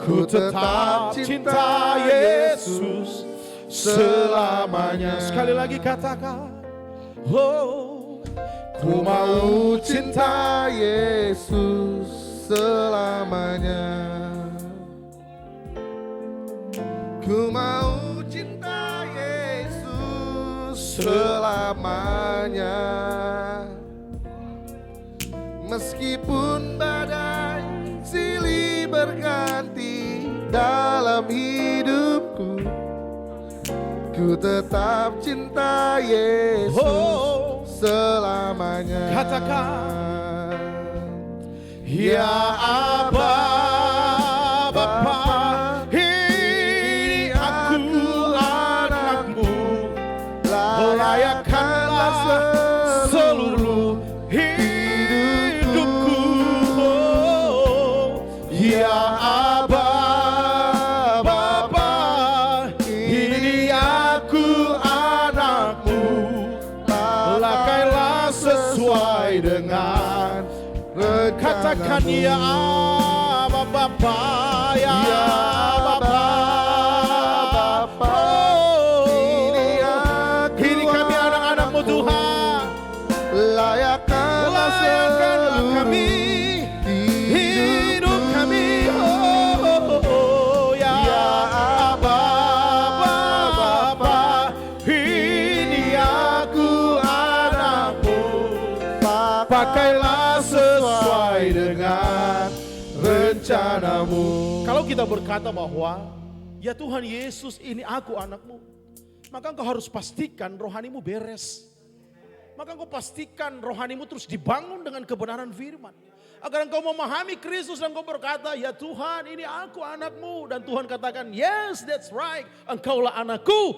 ku tetap cinta Yesus selamanya. Sekali lagi katakan, oh, ku mau cinta Yesus selamanya. Ku mau cinta Yesus selamanya. Meskipun badai silih berganti dalam hidupku, ku tetap cinta Yesus selamanya. Katakan, ya Aba, Bapa, ini aku anakmu, layakanlah seluruh hidupku. Ya Aba, Bapa, ini aku anakmu, lakailah sesuai dengan rencanamu. Katakan ya Aba, Bapa, ya Bapa, Bapa, ini kami anak-anakmu Tuhan, layakkanlah kami hidup kami. Ya Aba, Bapa, ini aku anakmu, pakailah sesuai dengan rencanamu. Kalau kita berkata bahwa ya Tuhan Yesus ini aku anakmu, maka engkau harus pastikan rohanimu beres. Maka engkau pastikan rohanimu terus dibangun dengan kebenaran firman. Agar engkau memahami Kristus dan engkau berkata, ya Tuhan ini aku anakmu. Dan Tuhan katakan, yes that's right, engkaulah anakku.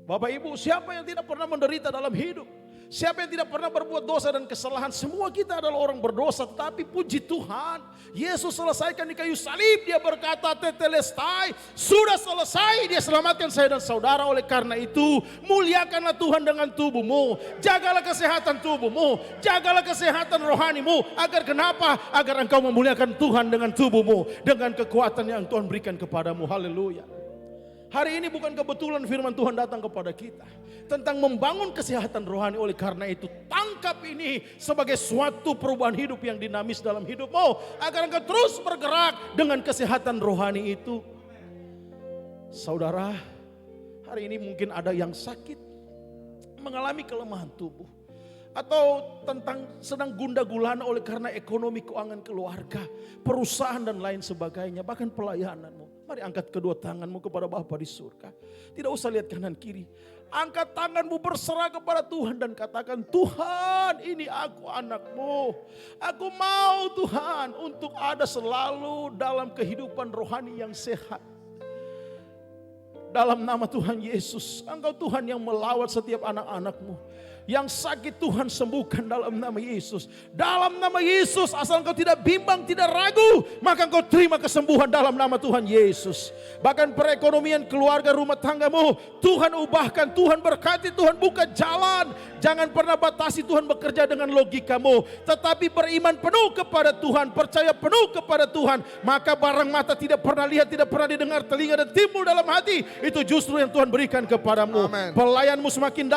Bapak Ibu, siapa yang tidak pernah menderita dalam hidup? Siapa yang tidak pernah berbuat dosa dan kesalahan? Semua kita adalah orang berdosa. Tetapi puji Tuhan, Yesus selesaikan di kayu salib. Dia berkata, tetelestai, sudah selesai. Dia selamatkan saya dan saudara. Oleh karena itu, muliakanlah Tuhan dengan tubuhmu. Jagalah kesehatan tubuhmu. Jagalah kesehatan rohanimu. Agar kenapa? Agar engkau memuliakan Tuhan dengan tubuhmu. Dengan kekuatan yang Tuhan berikan kepadamu. Haleluya. Hari ini bukan kebetulan firman Tuhan datang kepada kita tentang membangun kesehatan rohani. Oleh karena itu, tangkap ini sebagai suatu perubahan hidup yang dinamis dalam hidupmu, agar engkau terus bergerak dengan kesehatan rohani itu. Saudara, hari ini mungkin ada yang sakit, mengalami kelemahan tubuh, atau tentang sedang gundah gulana oleh karena ekonomi, keuangan keluarga, perusahaan dan lain sebagainya, bahkan pelayananmu. Mari angkat kedua tanganmu kepada Bapa di surga. Tidak usah lihat kanan kiri. Angkat tanganmu, berserah kepada Tuhan dan katakan, Tuhan, ini aku anakmu. Aku mau Tuhan untuk ada selalu dalam kehidupan rohani yang sehat. Dalam nama Tuhan Yesus, Engkau Tuhan yang melawat setiap anak-anakmu. Yang sakit Tuhan sembuhkan dalam nama Yesus. Dalam nama Yesus, asal engkau tidak bimbang, tidak ragu, maka engkau terima kesembuhan dalam nama Tuhan Yesus. Bahkan perekonomian keluarga rumah tanggamu, Tuhan ubahkan, Tuhan berkati, Tuhan buka jalan. Jangan pernah batasi Tuhan bekerja dengan logikamu, tetapi beriman penuh kepada Tuhan, percaya penuh kepada Tuhan. Maka barang mata tidak pernah lihat, tidak pernah didengar, telinga dan timbul dalam hati, itu justru yang Tuhan berikan kepadamu. Amen. Pelayanmu semakin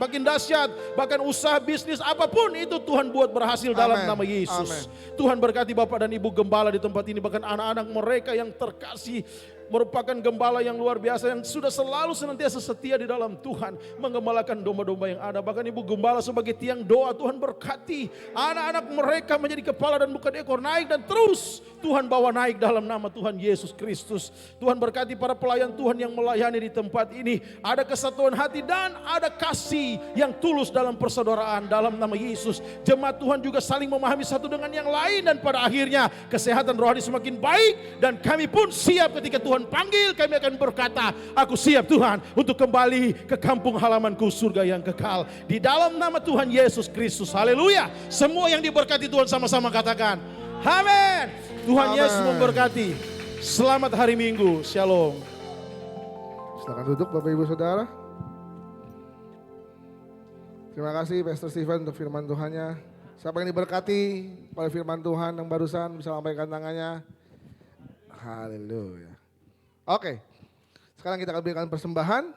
makin dahsyat, bahkan usaha bisnis apapun itu Tuhan buat berhasil dalam nama Yesus. Tuhan berkati Bapak dan Ibu gembala di tempat ini, bahkan anak-anak mereka yang terkasih, merupakan gembala yang luar biasa yang sudah selalu senantiasa setia di dalam Tuhan, menggembalakan domba-domba yang ada. Bahkan Ibu gembala sebagai tiang doa, Tuhan berkati anak-anak mereka menjadi kepala dan bukan ekor, naik dan terus Tuhan bawa naik dalam nama Tuhan Yesus Kristus. Tuhan berkati para pelayan Tuhan yang melayani di tempat ini, ada kesatuan hati dan ada kasih yang tulus dalam persaudaraan dalam nama Yesus. Jemaat Tuhan juga saling memahami satu dengan yang lain, dan pada akhirnya kesehatan rohani semakin baik, dan kami pun siap ketika Tuhan panggil, kami akan berkata, aku siap Tuhan untuk kembali ke kampung halamanku, surga yang kekal. Di dalam nama Tuhan Yesus Kristus, haleluya. Semua yang diberkati Tuhan sama-sama katakan, amin. Tuhan Amen. Yesus memberkati. Selamat hari Minggu, shalom. Silakan duduk Bapak Ibu Saudara. Terima kasih Pastor Stephen untuk firman Tuhannya. Siapa yang diberkati oleh firman Tuhan yang barusan bisa lambaikan tangannya. Haleluya. Oke, sekarang kita akan berikan persembahan.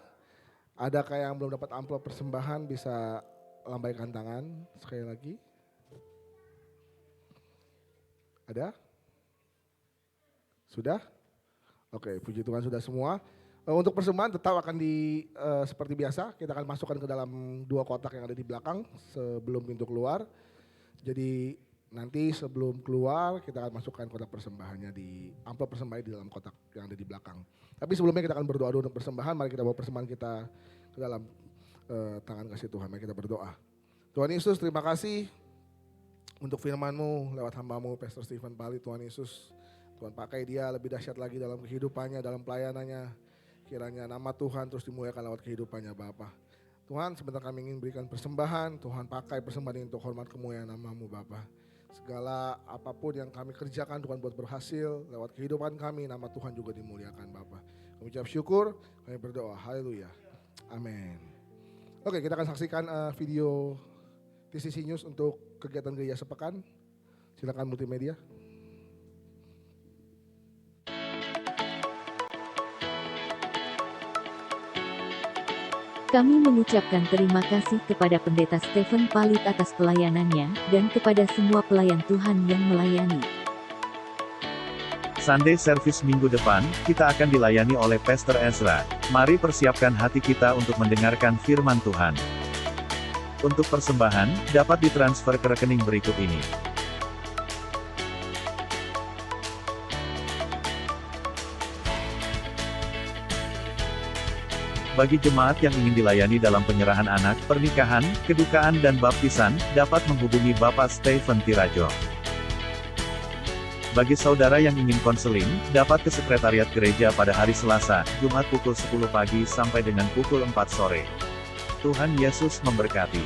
Adakah yang belum dapat amplop persembahan bisa lambaikan tangan sekali lagi. Ada? Sudah? Oke, puji Tuhan sudah semua. Untuk persembahan tetap akan seperti biasa, kita akan masukkan ke dalam 2 kotak yang ada di belakang sebelum pintu keluar. Jadi nanti sebelum keluar kita akan masukkan kotak persembahannya di amplop persembahan di dalam kotak yang ada di belakang. Tapi sebelumnya kita akan berdoa dulu untuk persembahan. Mari kita bawa persembahan kita ke dalam tangan kasih Tuhan. Mari kita berdoa. Tuhan Yesus, terima kasih untuk firman-Mu lewat hamba-Mu Pastor Stephen Pali. Tuhan Yesus, Tuhan pakai dia lebih dahsyat lagi dalam kehidupannya, dalam pelayanannya. Kiranya nama Tuhan terus dimuliakan lewat kehidupannya Bapa. Tuhan, sebentar kami ingin berikan persembahan. Tuhan pakai persembahan ini untuk hormat kemuliaan nama-Mu Bapa. Segala apapun yang kami kerjakan Tuhan buat berhasil lewat kehidupan kami, nama Tuhan juga dimuliakan Bapa. Kami ucap syukur, kami berdoa, haleluya, amin. Oke, kita akan saksikan video TCC News untuk kegiatan gereja sepekan. Silakan multimedia. Kami mengucapkan terima kasih kepada Pendeta Stephen Palit atas pelayanannya dan kepada semua pelayan Tuhan yang melayani. Sunday service minggu depan, kita akan dilayani oleh Pastor Ezra. Mari persiapkan hati kita untuk mendengarkan firman Tuhan. Untuk persembahan, dapat ditransfer ke rekening berikut ini. Bagi jemaat yang ingin dilayani dalam penyerahan anak, pernikahan, kedukaan dan baptisan, dapat menghubungi Bapak Stephen Tirajo. Bagi saudara yang ingin konseling, dapat ke sekretariat gereja pada hari Selasa, Jumat pukul 10 pagi sampai dengan pukul 4 sore. Tuhan Yesus memberkati.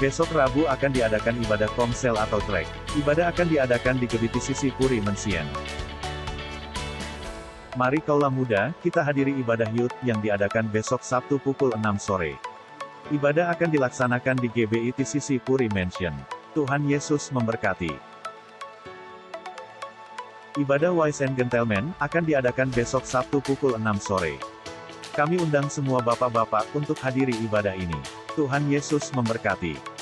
Besok Rabu akan diadakan ibadah komsel atau trek. Ibadah akan diadakan di GBTCC Puri Mensien. Mari kaulah muda, kita hadiri ibadah youth yang diadakan besok Sabtu pukul 6 sore. Ibadah akan dilaksanakan di GBITCC Puri Mansion. Tuhan Yesus memberkati. Ibadah Wise and Gentlemen akan diadakan besok Sabtu pukul 6 sore. Kami undang semua bapak-bapak untuk hadiri ibadah ini. Tuhan Yesus memberkati.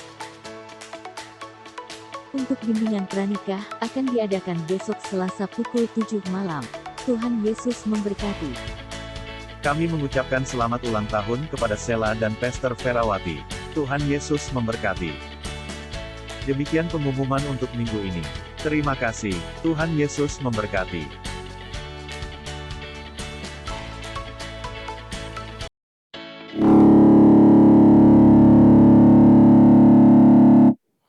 Untuk bimbingan pranikah akan diadakan besok Selasa pukul 7 malam. Tuhan Yesus memberkati. Kami mengucapkan selamat ulang tahun kepada Sela dan Pastor Ferawati. Tuhan Yesus memberkati. Demikian pengumuman untuk minggu ini. Terima kasih. Tuhan Yesus memberkati.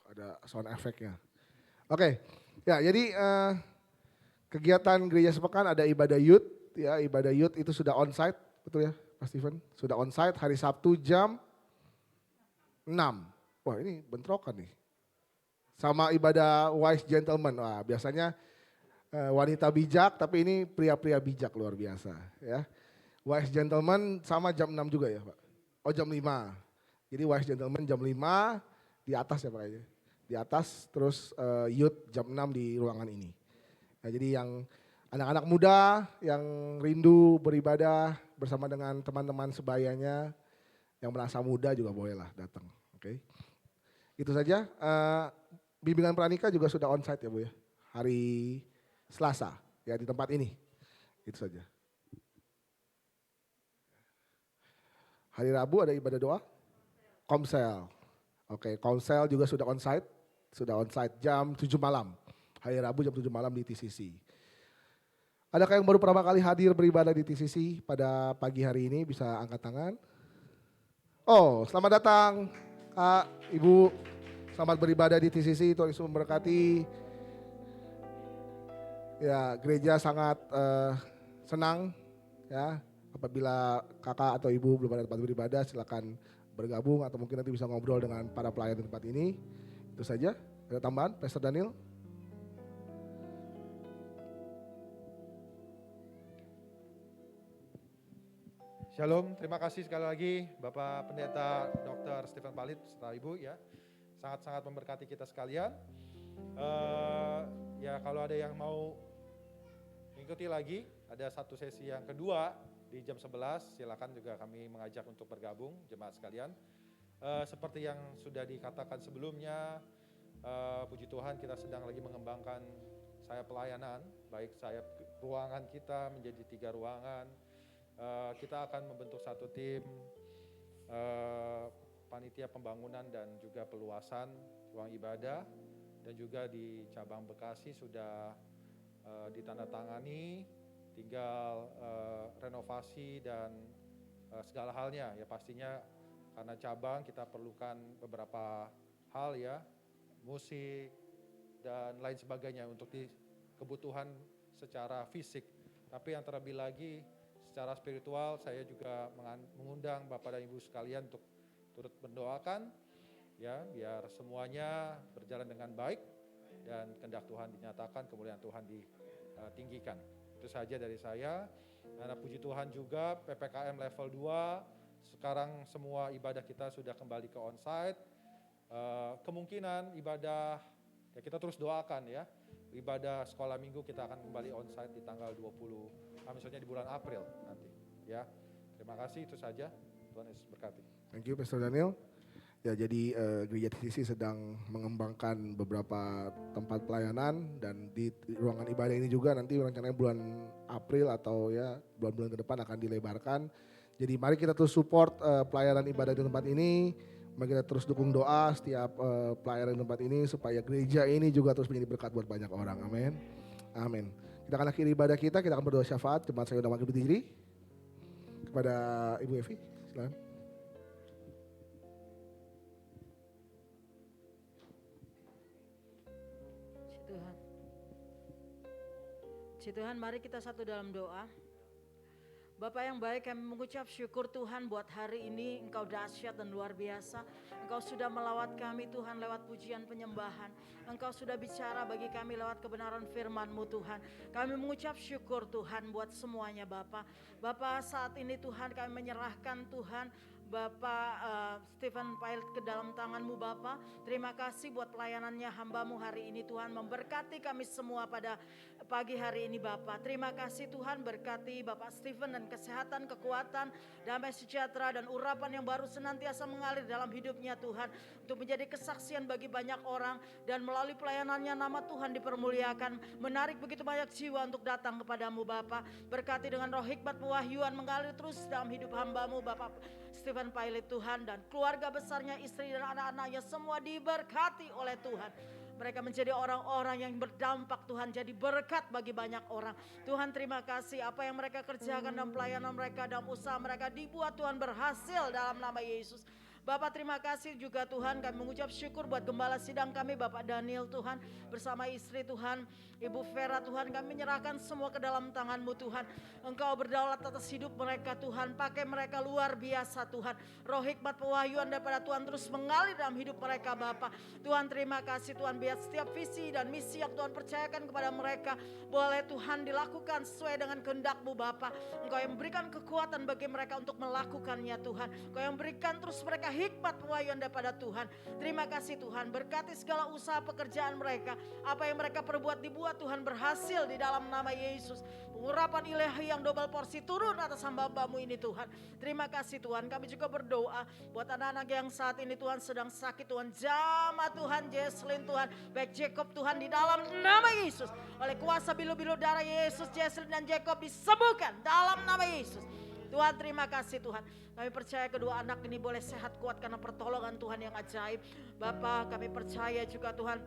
Ada sound effect-nya. Oke, ya jadi kegiatan gereja sepekan ada ibadah youth, ya ibadah youth itu sudah onsite, betul ya Pak Steven? Sudah onsite hari Sabtu jam 6. Wah ini bentrokan nih. Sama ibadah wise gentleman, wah biasanya wanita bijak tapi ini pria-pria bijak luar biasa ya. Wise gentleman sama jam 6 juga ya Pak? Oh jam 5. Jadi wise gentleman jam 5 di atas ya Pak ya? Di atas, terus youth jam 6 di ruangan ini. Nah, jadi yang anak-anak muda yang rindu beribadah bersama dengan teman-teman sebayanya, yang merasa muda juga bolehlah datang. Oke. Itu saja. Bimbingan pranikah juga sudah onsite ya Bu ya. Hari Selasa ya di tempat ini. Itu saja. Hari Rabu ada ibadah doa. Komsel. Oke, komsel juga sudah onsite. Sudah onsite jam 7 malam. Hari Rabu jam 7 malam di TCC. Adakah yang baru pertama kali hadir beribadah di TCC pada pagi hari ini? Bisa angkat tangan. Oh, selamat datang Kak, Ibu. Selamat beribadah di TCC, Tuhan Yesus memberkati. Ya, gereja sangat senang ya apabila kakak atau ibu belum ada tempat beribadah, silakan bergabung atau mungkin nanti bisa ngobrol dengan para pelayan di tempat ini. Itu saja. Ada tambahan, Pastor Daniel? Shalom, terima kasih sekali lagi Bapak Pendeta Dr. Stephen Palit serta Ibu ya. Sangat-sangat memberkati kita sekalian. Ya kalau ada yang mau mengikuti lagi, ada satu sesi yang kedua di jam 11, silakan juga kami mengajak untuk bergabung jemaat sekalian. Seperti yang sudah dikatakan sebelumnya, puji Tuhan kita sedang lagi mengembangkan sayap pelayanan, baik sayap ruangan kita menjadi 3 ruangan. Kita akan membentuk satu tim panitia pembangunan dan juga peluasan ruang ibadah, dan juga di cabang Bekasi sudah ditandatangani, tinggal renovasi dan segala halnya ya. Pastinya karena cabang kita perlukan beberapa hal ya, musik dan lain sebagainya untuk kebutuhan secara fisik. Tapi yang terlebih lagi secara spiritual, saya juga mengundang Bapak dan Ibu sekalian untuk turut mendoakan ya, biar semuanya berjalan dengan baik dan kehendak Tuhan dinyatakan, kemuliaan Tuhan ditinggikan. Itu saja dari saya. Karena puji Tuhan juga PPKM level 2 sekarang semua ibadah kita sudah kembali ke onsite. Kemungkinan ibadah ya kita terus doakan ya. Ibadah sekolah minggu kita akan kembali onsite di tanggal 20, misalnya di bulan April nanti ya. Terima kasih, itu saja. Tuhan Yesus berkati. Thank you Pastor Daniel. Ya jadi gereja TCC sedang mengembangkan beberapa tempat pelayanan, dan di ruangan ibadah ini juga nanti rencananya bulan April atau ya bulan-bulan ke depan akan dilebarkan. Jadi mari kita terus support pelayanan ibadah di tempat ini. Mari kita terus dukung doa setiap pelayanan di tempat ini supaya gereja ini juga terus menjadi berkat buat banyak orang. Amin. Amin. Kita akan akhiri ibadah kita akan berdoa syafaat. Jemaat saya sudah makin berdiri. Kepada Ibu Evi, silakan. Puji Tuhan, mari kita satu dalam doa. Bapak yang baik, kami mengucap syukur Tuhan buat hari ini Engkau dahsyat dan luar biasa. Engkau sudah melawat kami Tuhan lewat pujian penyembahan. Engkau sudah bicara bagi kami lewat kebenaran firman-Mu Tuhan. Kami mengucap syukur Tuhan buat semuanya Bapak. Bapak saat ini Tuhan kami menyerahkan Tuhan Bapak Stephen Pilot ke dalam tangan-Mu Bapak. Terima kasih buat pelayanannya hamba-Mu hari ini Tuhan. Memberkati kami semua pada pagi hari ini Bapak. Terima kasih Tuhan, berkati Bapak Stephen dan kesehatan, kekuatan, damai sejahtera dan urapan yang baru senantiasa mengalir dalam hidupnya Tuhan. Untuk menjadi kesaksian bagi banyak orang dan melalui pelayanannya nama Tuhan dipermuliakan. Menarik begitu banyak jiwa untuk datang kepadamu Bapak. Berkati dengan roh hikmat pewahyuan mengalir terus dalam hidup hamba-Mu Bapak Stephen Pilot Tuhan, dan keluarga besarnya, istri dan anak-anaknya semua diberkati oleh Tuhan. Mereka menjadi orang-orang yang berdampak Tuhan, jadi berkat bagi banyak orang. Tuhan terima kasih apa yang mereka kerjakan dalam pelayanan mereka, dalam usaha mereka dibuat Tuhan berhasil dalam nama Yesus. Bapak terima kasih juga Tuhan, kami mengucap syukur buat gembala sidang kami Bapak Daniel Tuhan, bersama istri Tuhan, Ibu Vera Tuhan, kami menyerahkan semua ke dalam tangan-Mu Tuhan. Engkau berdaulat atas hidup mereka Tuhan, pakai mereka luar biasa Tuhan. Roh hikmat pewahyuan daripada Tuhan terus mengalir dalam hidup mereka Bapak. Tuhan terima kasih Tuhan, biar setiap visi dan misi yang Tuhan percayakan kepada mereka boleh Tuhan dilakukan sesuai dengan kehendak-Mu Bapak. Engkau yang memberikan kekuatan bagi mereka untuk melakukannya Tuhan. Engkau yang berikan terus mereka hikmat pewahyuan daripada Tuhan. Terima kasih Tuhan, berkati segala usaha pekerjaan mereka. Apa yang mereka perbuat dibuat Tuhan berhasil di dalam nama Yesus. Pengurapan ilahi yang double porsi turun atas hamba-Mu ini Tuhan. Terima kasih Tuhan, kami juga berdoa buat anak-anak yang saat ini Tuhan sedang sakit Tuhan. Jamah Tuhan, Jesslyn Tuhan, baik Jacob Tuhan di dalam nama Yesus. Oleh kuasa bilu-bilu darah Yesus, Jesslyn dan Jacob disembuhkan dalam nama Yesus. Tuhan terima kasih Tuhan. Kami percaya kedua anak ini boleh sehat kuat karena pertolongan Tuhan yang ajaib. Bapak kami percaya juga Tuhan,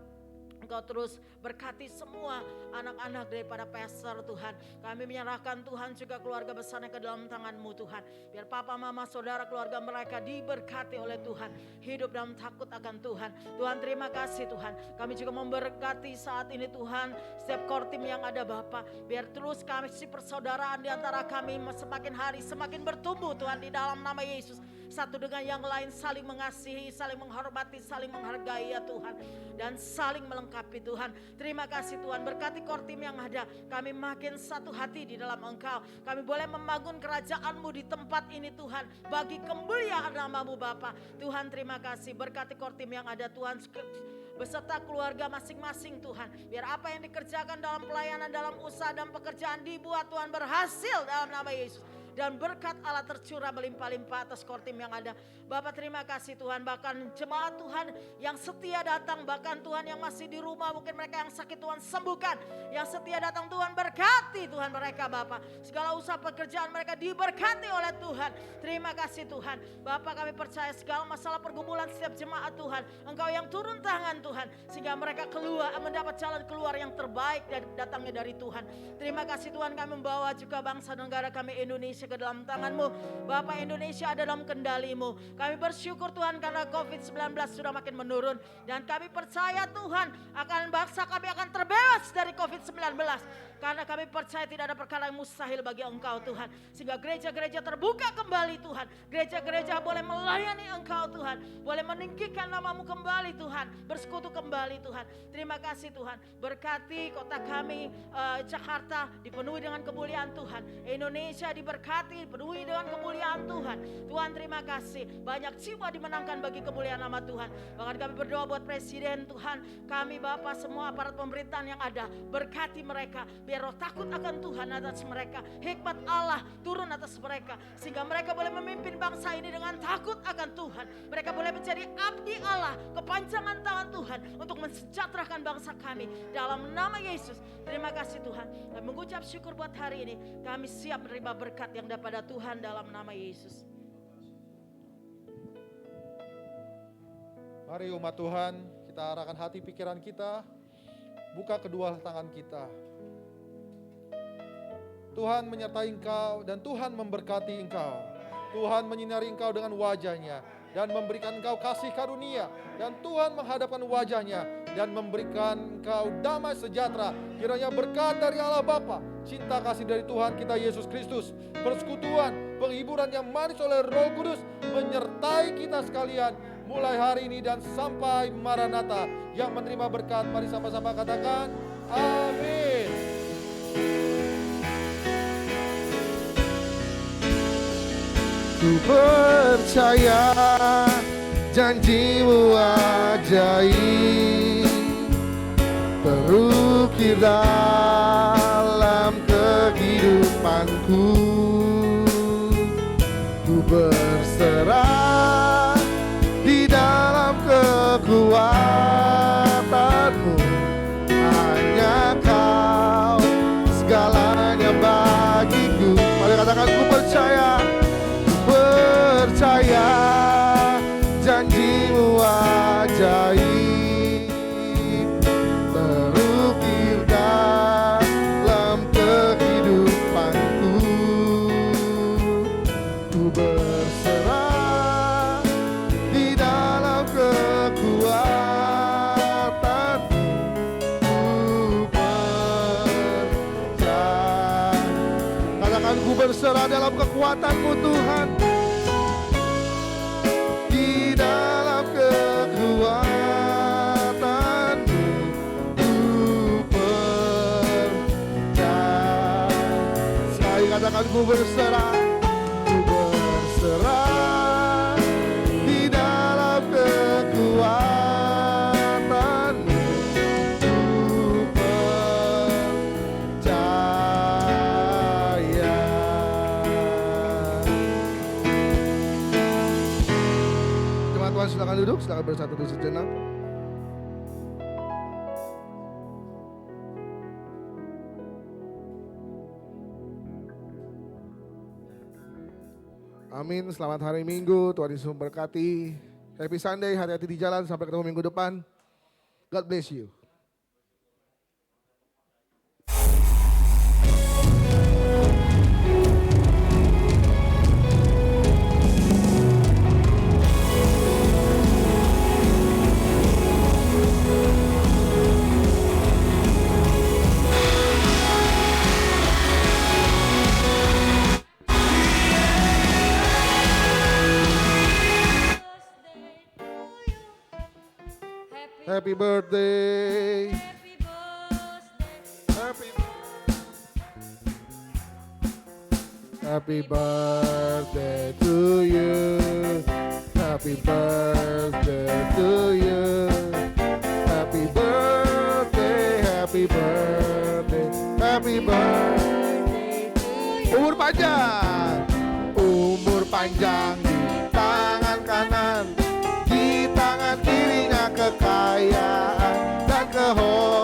Engkau terus berkati semua anak-anak daripada pastor Tuhan. Kami menyerahkan Tuhan juga keluarga besarnya ke dalam tangan-Mu Tuhan. Biar papa, mama, saudara, keluarga mereka diberkati oleh Tuhan. Hidup dalam takut akan Tuhan. Tuhan terima kasih Tuhan. Kami juga memberkati saat ini Tuhan setiap core team yang ada Bapa. Biar terus kami si persaudaraan di antara kami semakin hari semakin bertumbuh Tuhan di dalam nama Yesus. Satu dengan yang lain saling mengasihi, saling menghormati, saling menghargai ya Tuhan. Dan saling melengkapi Tuhan. Terima kasih Tuhan, berkati core team yang ada. Kami makin satu hati di dalam Engkau. Kami boleh membangun kerajaan-Mu di tempat ini Tuhan. Bagi kemuliaan nama-Mu Bapa. Tuhan terima kasih, berkati core team yang ada Tuhan. Beserta keluarga masing-masing Tuhan. Biar apa yang dikerjakan dalam pelayanan, dalam usaha dan pekerjaan dibuat Tuhan berhasil dalam nama Yesus. Dan berkat Allah tercurah melimpah-limpah atas core team yang ada. Bapak terima kasih Tuhan, bahkan jemaat Tuhan yang setia datang, bahkan Tuhan yang masih di rumah, mungkin mereka yang sakit Tuhan sembuhkan. Yang setia datang Tuhan berkati Tuhan mereka Bapak. Segala usaha pekerjaan mereka diberkati oleh Tuhan. Terima kasih Tuhan. Bapak kami percaya segala masalah pergumulan setiap jemaat Tuhan, Engkau yang turun tangan Tuhan. Sehingga mereka keluar, mendapat jalan keluar yang terbaik dari datangnya dari Tuhan. Terima kasih Tuhan, kami membawa juga bangsa dan negara kami Indonesia ke dalam tangan-Mu. Bapak, Indonesia ada dalam kendali-Mu. Kami bersyukur Tuhan karena COVID-19 sudah makin menurun. Dan kami percaya Tuhan akan bangsa kami akan terbebas dari COVID-19. Karena kami percaya tidak ada perkara yang mustahil bagi Engkau Tuhan. Sehingga gereja-gereja terbuka kembali Tuhan. Gereja-gereja boleh melayani Engkau Tuhan. Boleh meninggikan nama-Mu kembali Tuhan. Bersekutu kembali Tuhan. Terima kasih Tuhan. Berkati kota kami Jakarta dipenuhi dengan kemuliaan Tuhan. Indonesia diberkati dipenuhi dengan kemuliaan Tuhan. Tuhan terima kasih. Banyak jiwa dimenangkan bagi kemuliaan nama Tuhan. Bahkan kami berdoa buat Presiden Tuhan. Kami Bapak semua aparat pemerintahan yang ada. Berkati mereka. Biar roh takut akan Tuhan atas mereka. Hikmat Allah turun atas mereka. Sehingga mereka boleh memimpin bangsa ini dengan takut akan Tuhan. Mereka boleh menjadi abdi Allah. Kepanjangan tangan Tuhan. Untuk mensejahterakan bangsa kami. Dalam nama Yesus. Terima kasih Tuhan. Kami mengucap syukur buat hari ini. Kami siap menerima berkat yang daripada Tuhan dalam nama Yesus. Mari umat Tuhan, kita arahkan hati pikiran kita. Buka kedua tangan kita. Tuhan menyertai engkau dan Tuhan memberkati engkau. Tuhan menyinari engkau dengan wajahnya. dan memberikan engkau kasih karunia. Dan Tuhan menghadapkan wajahnya dan memberikan engkau damai sejahtera. Kiranya berkat dari Allah Bapa, cinta kasih dari Tuhan kita Yesus Kristus, persekutuan, penghiburan yang manis oleh Roh Kudus menyertai kita sekalian mulai hari ini dan sampai Maranatha. Yang menerima berkat, mari sama-sama katakan amin. Ku percaya janjimu ajaib, terukir dalam kehidupanku. Ku berserah di dalam kekuatanmu, hanya kau segalanya bagiku. Mari katakan ku percaya. Percaya janjimu ajaib, terukir dalam kehidupanku. Ku berserah di dalam kekuatanmu. Ku percaya. Katakan ku berserah dalam kekuatanmu Tuhan. Katakan ku berserah di dalam kekuatanmu. Ku percaya. Jemaat Tuhan silakan duduk, silakan bersatu dulu sejenak. Amin, selamat hari Minggu, Tuhan Yesus memberkati. Happy Sunday, hati-hati di jalan, sampai ketemu minggu depan. God bless you. Happy birthday. Happy birthday to you. Happy birthday to you. Happy birthday, happy birthday, happy birthday. Umur panjang. Umur panjang di tangan kanan, di tangan kirinya kekayaan dan kehormatan.